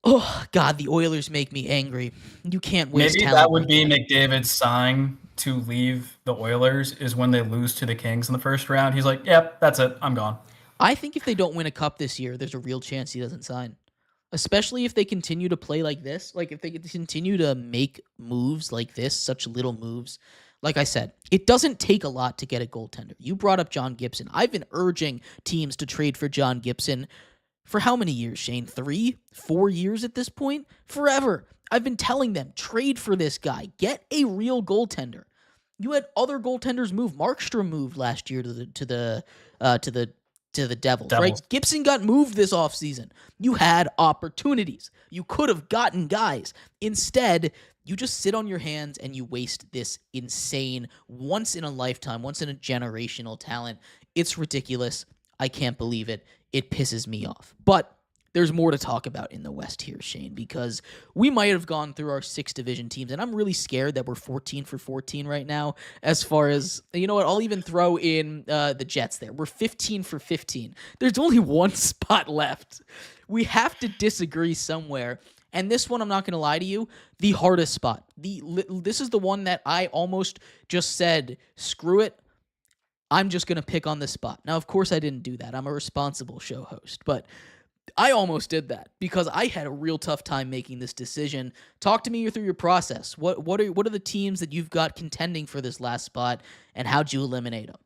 oh God, the Oilers make me angry. You can't waste talent. Maybe that would be McDavid's sign to leave the Oilers is when they lose to the Kings in the first round. He's like, yep, that's it. I'm gone. I think if they don't win a cup this year, there's a real chance he doesn't sign. Especially if they continue to play like this. Like, if they continue to make moves like this, such little moves. Like I said, it doesn't take a lot to get a goaltender. You brought up John Gibson. I've been urging teams to trade for John Gibson for how many years, Shane? 3, 4 years at this point? Forever. I've been telling them, trade for this guy. Get a real goaltender. You had other goaltenders move. Markstrom moved last year to the Devils, right? Gibson got moved this offseason. You had opportunities. You could have gotten guys. Instead, you just sit on your hands and you waste this insane, once-in-a-lifetime, once-in-a-generational talent. It's ridiculous. I can't believe it. It pisses me off. But there's more to talk about in the West here, Shane, because we might have gone through our 6 division teams, and I'm really scared that we're 14 for 14 right now as far as, you know what, I'll even throw in the Jets there. We're 15 for 15. There's only one spot left. We have to disagree somewhere, and this one, I'm not going to lie to you, the hardest spot. This is the one that I almost just said, screw it, I'm just going to pick on this spot. Now, of course, I didn't do that. I'm a responsible show host, but I almost did that because I had a real tough time making this decision. Talk to me through your process. What are the teams that you've got contending for this last spot, and how'd you eliminate them?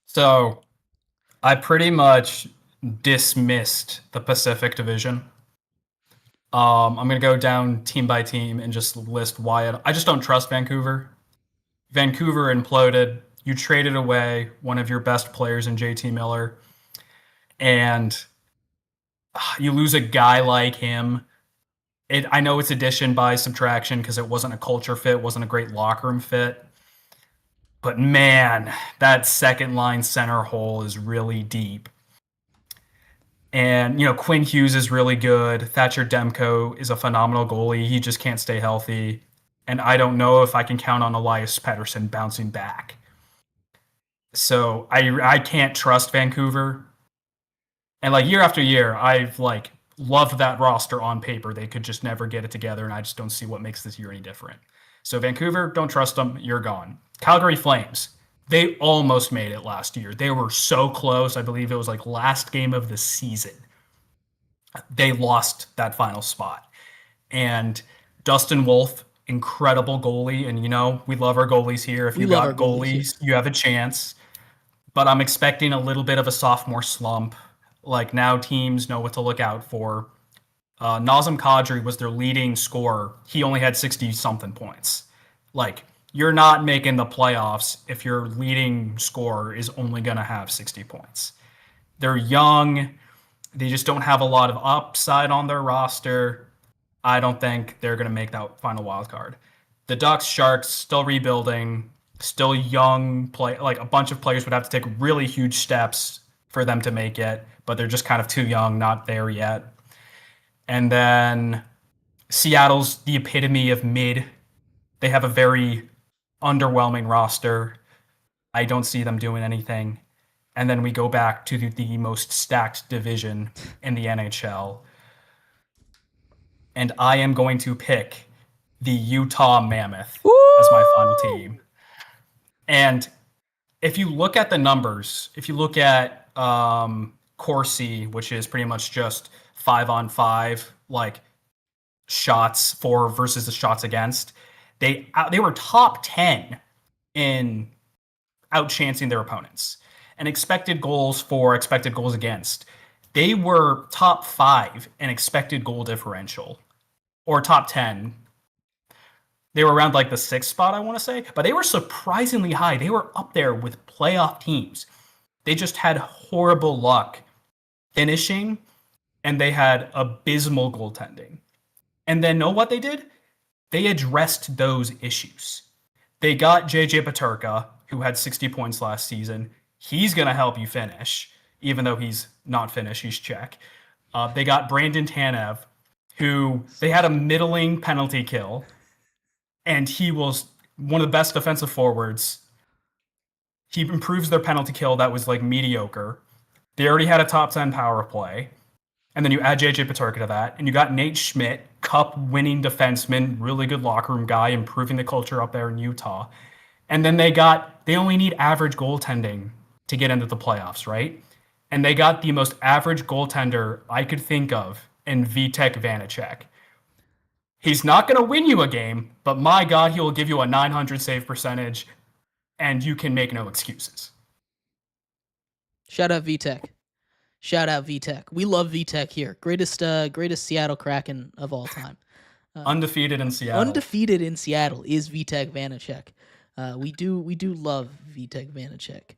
So, I pretty much dismissed the Pacific Division. I'm going to go down team by team and just list why I just don't trust Vancouver. Vancouver imploded. You traded away one of your best players in JT Miller, and you lose a guy like him. I know it's addition by subtraction because it wasn't a culture fit, wasn't a great locker room fit. But man, that second line center hole is really deep. And, Quinn Hughes is really good. Thatcher Demko is a phenomenal goalie. He just can't stay healthy. And I don't know if I can count on Elias Pettersson bouncing back. So I can't trust Vancouver. And year after year, I've loved that roster on paper. They could just never get it together, and I just don't see what makes this year any different. So Vancouver, don't trust them. You're gone. Calgary Flames, they almost made it last year. They were so close. I believe it was last game of the season. They lost that final spot. And Dustin Wolf, incredible goalie. And, we love our goalies here. If you got goalies, you have a chance. But I'm expecting a little bit of a sophomore slump. Now teams know what to look out for. Nazem Kadri was their leading scorer. He only had 60-something points. You're not making the playoffs if your leading scorer is only going to have 60 points. They're young. They just don't have a lot of upside on their roster. I don't think they're going to make that final wild card. The Ducks, Sharks, still rebuilding, still young. A bunch of players would have to take really huge steps for them to make it, but they're just kind of too young, not there yet. And then Seattle's the epitome of mid. They have a very underwhelming roster. I don't see them doing anything. and then we go back to the most stacked division in the NHL. And I am going to pick the Utah Mammoth as my final team. And if you look at the numbers, if you look at Corsi, which is pretty much just 5-on-5, like shots for versus the shots against, they were top 10 in outchancing their opponents. And expected goals for, expected goals against, they were top 5 in expected goal differential, or top 10. They were around like the 6th spot, I want to say, but they were surprisingly high. They were up there with playoff teams. They just had horrible luck finishing, and they had abysmal goaltending. And then know what they did? They addressed those issues. They got JJ Peterka, who had 60 points last season. He's going to help you finish, even though he's not finished. He's Czech. They got Brandon Tanev, who they had a middling penalty kill, and he was one of the best defensive forwards. He improves their penalty kill that was like mediocre. They already had a top 10 power play. And then you add JJ Peterka to that, and you got Nate Schmidt, cup-winning defenseman, really good locker room guy, improving the culture up there in Utah. And then they only need average goaltending to get into the playoffs, right? And they got the most average goaltender I could think of in Vitek Vanacek. He's not going to win you a game, but my God, he will give you a 900 save percentage, and you can make no excuses. Shout out Vitek. Shout out Vitek. We love Vitek here. Greatest Seattle Kraken of all time. Undefeated in Seattle. Undefeated in Seattle is Vitek Vanacek. We do love Vitek Vanacek.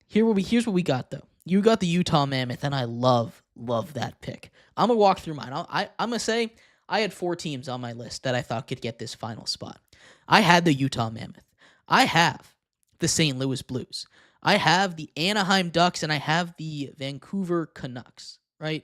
Here's what we got though. You got the Utah Mammoth, and I love that pick. I'm gonna walk through mine. I'm gonna say I had 4 teams on my list that I thought could get this final spot. I had the Utah Mammoth. I have the St. Louis Blues. I have the Anaheim Ducks, and I have the Vancouver Canucks, right?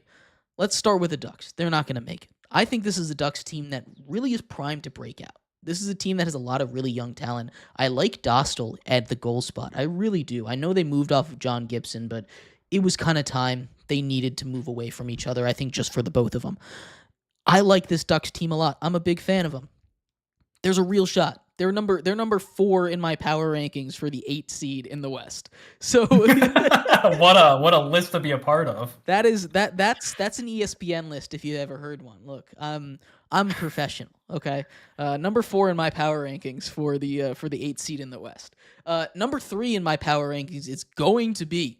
Let's start with the Ducks. They're not going to make it. I think this is a Ducks team that really is primed to break out. This is a team that has a lot of really young talent. I like Dostal at the goal spot. I really do. I know they moved off of John Gibson, but it was kind of time they needed to move away from each other, I think, just for the both of them. I like this Ducks team a lot. I'm a big fan of them. There's a real shot. They're number 4 in my power rankings for the 8th seed in the West. So what a list to be a part of. That's an ESPN list if you ever heard one. Look, I'm professional. Okay, number 4 in my power rankings for the 8th seed in the West. Number 3 in my power rankings is going to be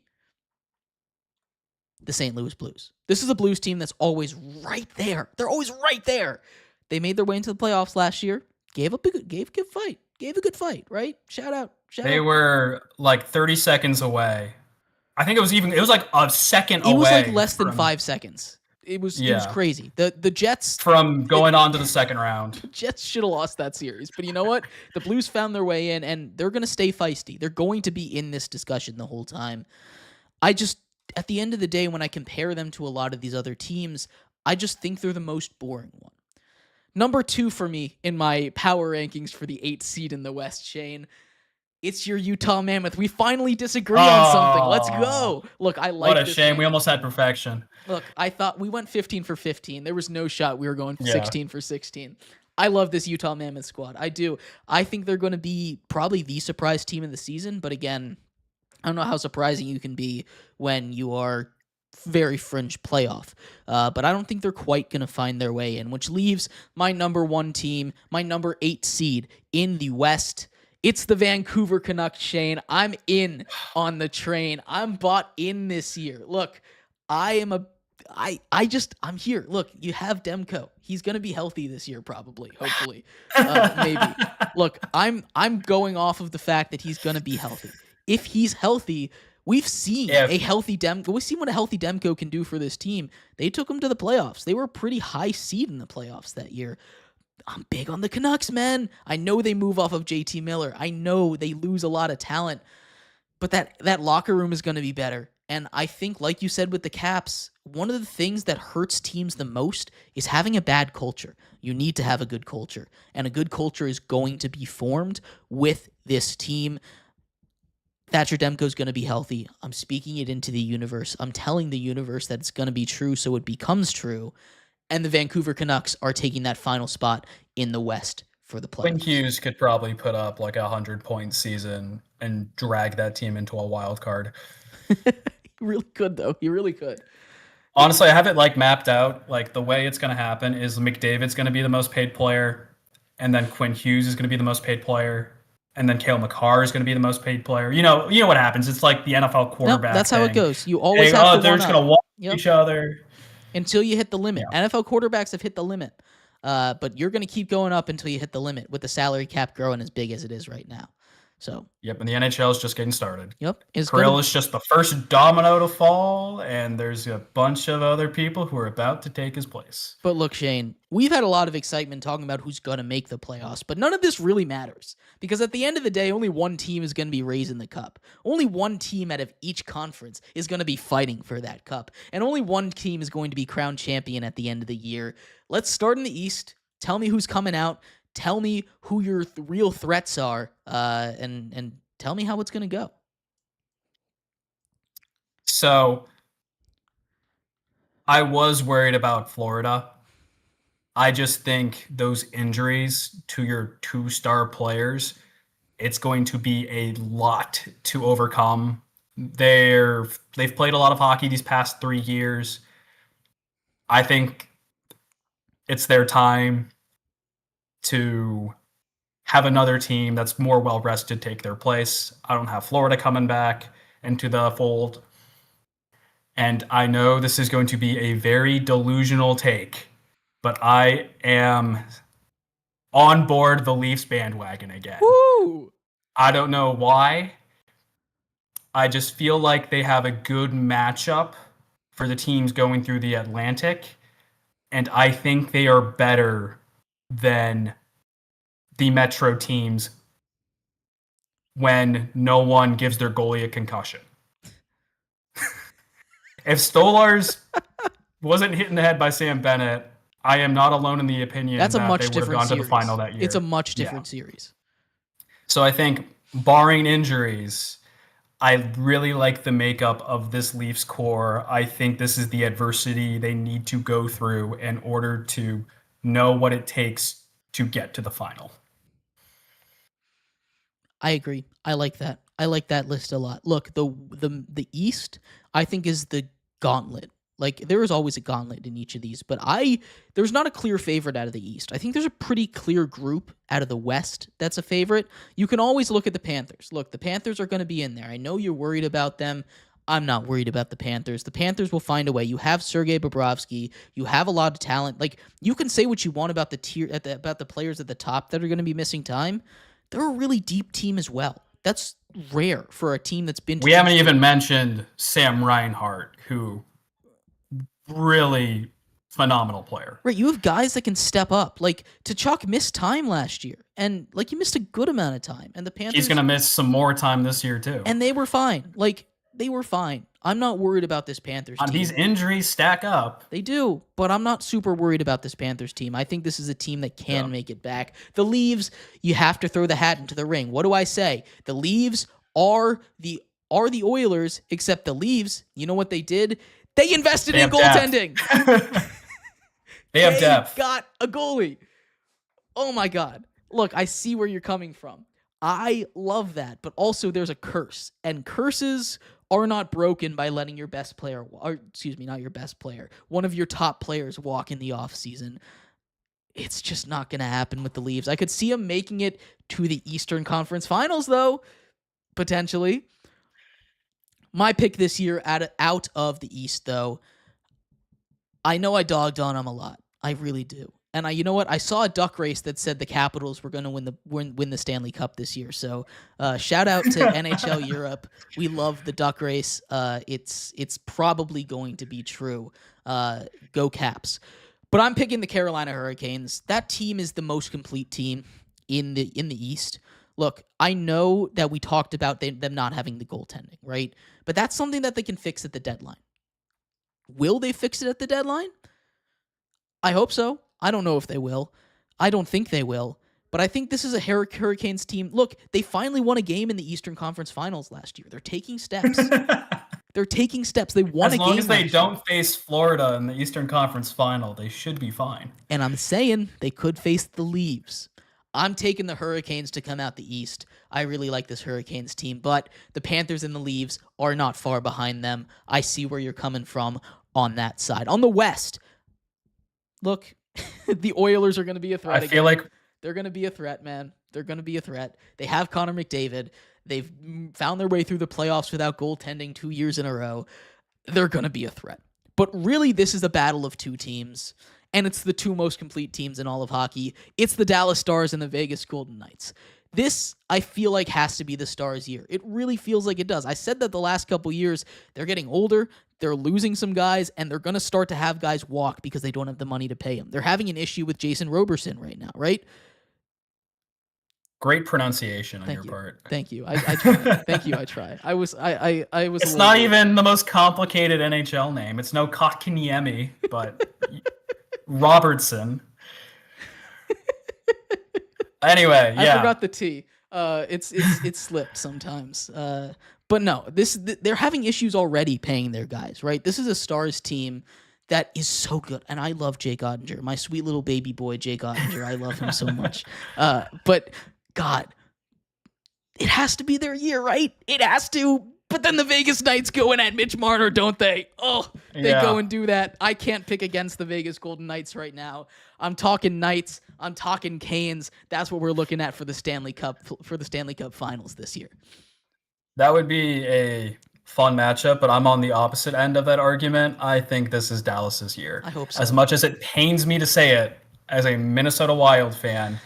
the St. Louis Blues. This is a Blues team that's always right there. They're always right there. They made their way into the playoffs last year. Gave a good fight, right? Shout out. They were like 30 seconds away. I think it was like a second away. It was like less than 5 seconds. It was crazy. The Jets from going on to the second round. Jets should have lost that series. But you know what? The Blues found their way in, and they're going to stay feisty. They're going to be in this discussion the whole time. At the end of the day, when I compare them to a lot of these other teams, I just think they're the most boring one. Number 2 for me in my power rankings for the 8th seed in the West, Shane. It's your Utah Mammoth. We finally disagree on something. Let's go. Look, I like this. What a shame. We almost had perfection. Look, I thought we went 15 for 15. There was no shot we were going 16 for 16. I love this Utah Mammoth squad. I do. I think they're going to be probably the surprise team of the season. But again, I don't know how surprising you can be when you are very fringe playoff. But I don't think they're quite going to find their way in, which leaves my number 1 team, my number 8 seed in the West. It's the Vancouver Canucks, Shane. I'm in on the train. I'm bought in this year. Look, I'm here. Look, you have Demko. He's going to be healthy this year, probably, hopefully, maybe. Look, I'm going off of the fact that he's going to be healthy. If he's healthy, we've seen a healthy Demko. We've seen what a healthy Demko can do for this team. They took him to the playoffs. They were a pretty high seed in the playoffs that year. I'm big on the Canucks, man. I know they move off of JT Miller. I know they lose a lot of talent, but that locker room is going to be better. And I think, like you said with the Caps, one of the things that hurts teams the most is having a bad culture. You need to have a good culture, and a good culture is going to be formed with this team. Thatcher Demko's going to be healthy. I'm speaking it into the universe. I'm telling the universe that it's going to be true so it becomes true. And the Vancouver Canucks are taking that final spot in the West for the playoffs. Quinn Hughes could probably put up like 100-point season and drag that team into a wild card. He really could, though. He really could. Honestly, I have it like mapped out. Like the way it's going to happen is McDavid's going to be the most paid player, and then Quinn Hughes is going to be the most paid player, and then Cale Makar is going to be the most paid player. You know what happens? It's like the NFL quarterback. That's thing. how it goes. You always have to. They're just going to walk each other until you hit the limit. Yeah. NFL quarterbacks have hit the limit, but you're going to keep going up until you hit the limit with the salary cap growing as big as it is right now. So. Yep, and the NHL is just getting started. Yep. Kirill is just the first domino to fall, and there's a bunch of other people who are about to take his place. But look, Shane, we've had a lot of excitement talking about who's going to make the playoffs, but none of this really matters because at the end of the day, only one team is going to be raising the cup. Only one team out of each conference is going to be fighting for that cup, and only one team is going to be crowned champion at the end of the year. Let's start in the East. Tell me who's coming out. Tell me who your real threats are, and tell me how it's going to go. So, I was worried about Florida. I just think those injuries to your 2-star players, it's going to be a lot to overcome. They've played a lot of hockey these past 3 years. I think it's their time to have another team that's more well-rested take their place. I don't have Florida coming back into the fold. And I know this is going to be a very delusional take, but I am on board the Leafs bandwagon again. Woo! I don't know why. I just feel like they have a good matchup for the teams going through the Atlantic, and I think they are better than the Metro teams when no one gives their goalie a concussion. If Stolarz wasn't hit in the head by Sam Bennett, I am not alone in the opinion that they would have gone to the final that year. It's a much different series. So I think, barring injuries, I really like the makeup of this Leafs core. I think this is the adversity they need to go through in order to know what it takes to get to the final. I agree. I like that. I like that list a lot. Look, the East, I think, is the gauntlet. Like, there is always a gauntlet in each of these, but there's not a clear favorite out of the East. I think there's a pretty clear group out of the West that's a favorite. You can always look at the Panthers. Look, the Panthers are going to be in there. I know you're worried about them. I'm not worried about the Panthers. The Panthers will find a way. You have Sergei Bobrovsky. You have a lot of talent. Like, you can say what you want about about the players at the top that are going to be missing time. They're a really deep team as well. That's rare for a team that's been. We haven't even mentioned Sam Reinhart, who really phenomenal player. Right, you have guys that can step up. Like, Tkachuk missed time last year, and like, he missed a good amount of time. And the Panthers, he's gonna miss some more time this year too. And they were fine. Like, they were fine. I'm not worried about this Panthers team. These injuries stack up. They do, but I'm not super worried about this Panthers team. I think this is a team that can make it back. The Leafs, you have to throw the hat into the ring. What do I say? The Leafs are the Oilers, except the Leafs, you know what they did? They invested in goaltending. They have depth. They got a goalie. Oh my God. Look, I see where you're coming from. I love that, but also there's a curse, and curses are not broken by letting your best player, not your best player, one of your top players walk in the offseason. It's just not going to happen with the Leafs. I could see them making it to the Eastern Conference Finals, though, potentially. My pick this year out of the East, though, I know I dogged on them a lot. I really do. And you know what? I saw a duck race that said the Capitals were going to win the Stanley Cup this year. So shout out to NHL Europe. We love the duck race. It's probably going to be true. Go Caps. But I'm picking the Carolina Hurricanes. That team is the most complete team in the East. Look, I know that we talked about them not having the goaltending, right? But that's something that they can fix at the deadline. Will they fix it at the deadline? I hope so. I don't know if they will. I don't think they will. But I think this is a Hurricanes team. Look, they finally won a game in the Eastern Conference Finals last year. They're taking steps. They're taking steps. They won a game. As long as they don't face Florida in the Eastern Conference Final, they should be fine. And I'm saying they could face the Leafs. I'm taking the Hurricanes to come out the East. I really like this Hurricanes team, but the Panthers and the Leafs are not far behind them. I see where you're coming from on that side. On the West, look, the Oilers are going to be a threat. I feel like they're going to be a threat, man. They're going to be a threat. They have Connor McDavid. They've found their way through the playoffs without goaltending 2 years in a row. They're going to be a threat. But really, this is a battle of two teams, and it's the two most complete teams in all of hockey. It's the Dallas Stars and the Vegas Golden Knights. This, I feel like, has to be the Stars' year. It really feels like it does. I said that the last couple years, they're getting older, they're losing some guys, and they're going to start to have guys walk because they don't have the money to pay them. They're having an issue with Jason Roberson right now, right? Great pronunciation on your part. Thank you. I try. Thank you. I try. I was. It's not even the most complicated NHL name. It's no Kotkaniemi, but Robertson. Anyway, yeah. I forgot the T. It's slipped sometimes. But no, they're having issues already paying their guys, right? This is a Stars team that is so good, and I love Jake Ottinger, my sweet little baby boy, Jake Ottinger. I love him so much. But God, it has to be their year, right? It has to. But then the Vegas Knights go in at Mitch Marner, don't they? Oh, they go and do that. I can't pick against the Vegas Golden Knights right now. I'm talking Knights. I'm talking Canes. That's what we're looking at for the Stanley Cup Finals this year. That would be a fun matchup, but I'm on the opposite end of that argument. I think this is Dallas's year. I hope so. As much as it pains me to say it, as a Minnesota Wild fan,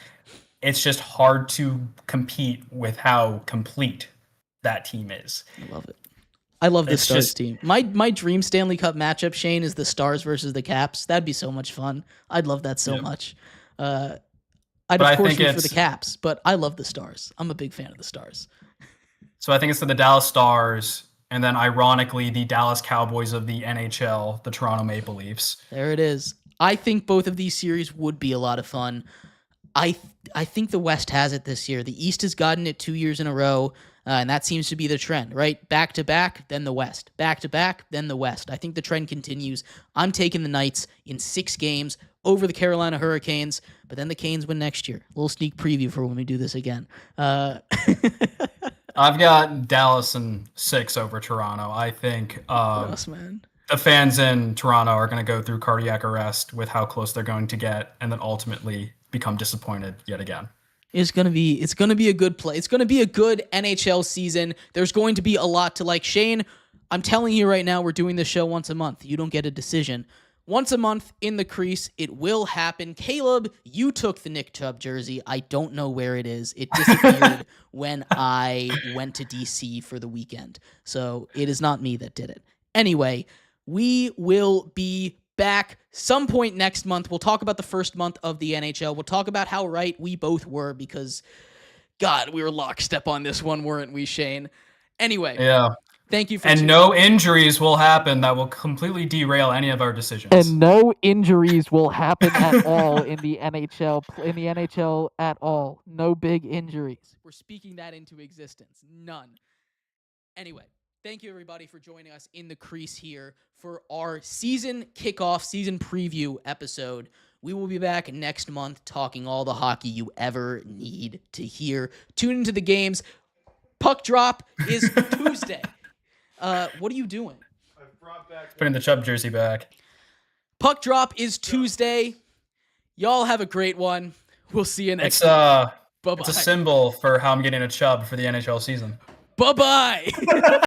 it's just hard to compete with how complete that team is. I love it. I love the Stars team. My dream Stanley Cup matchup, Shane, is the Stars versus the Caps. That'd be so much fun. I'd love that so much. I'd of course root for the Caps, but I love the Stars. I'm a big fan of the Stars. So I think it's the Dallas Stars, and then ironically the Dallas Cowboys of the NHL, the Toronto Maple Leafs. There it is. I think both of these series would be a lot of fun. I think the West has it this year. The East has gotten it 2 years in a row, and that seems to be the trend, right? Back to back, then the West. Back to back, then the West. I think the trend continues. I'm taking the Knights in 6 games over the Carolina Hurricanes, but then the Canes win next year. A little sneak preview for when we do this again. I've got Dallas in 6 over Toronto. I think man. The fans in Toronto are going to go through cardiac arrest with how close they're going to get, and then ultimately become disappointed yet again. It's gonna be a good play. It's gonna be a good NHL season. There's going to be a lot to like. Shane, I'm telling you right now, we're doing this show once a month. You don't get a decision. Once a month in the crease, it will happen. Caleb, you took the Nick Chubb jersey. I don't know where it is. It disappeared when I went to DC for the weekend. So it is not me that did it. Anyway, we will be back some point next month. We'll talk about the first month of the NHL. We'll talk about how right we both were because, God, we were lockstep on this one, weren't we, Shane? Anyway. Yeah. Thank you for And no injuries will happen that will completely derail any of our decisions. And no injuries will happen at all in the NHL at all. No big injuries. We're speaking that into existence. None. Anyway, thank you everybody for joining us in the crease here for our season kickoff, season preview episode. We will be back next month talking all the hockey you ever need to hear. Tune into the games. Puck drop is Tuesday. What are you doing? Putting the Chubb jersey back. Puck drop is Tuesday. Y'all have a great one. We'll see you next week. Bye-bye. It's a symbol for how I'm getting a Chubb for the NHL season. Bye-bye.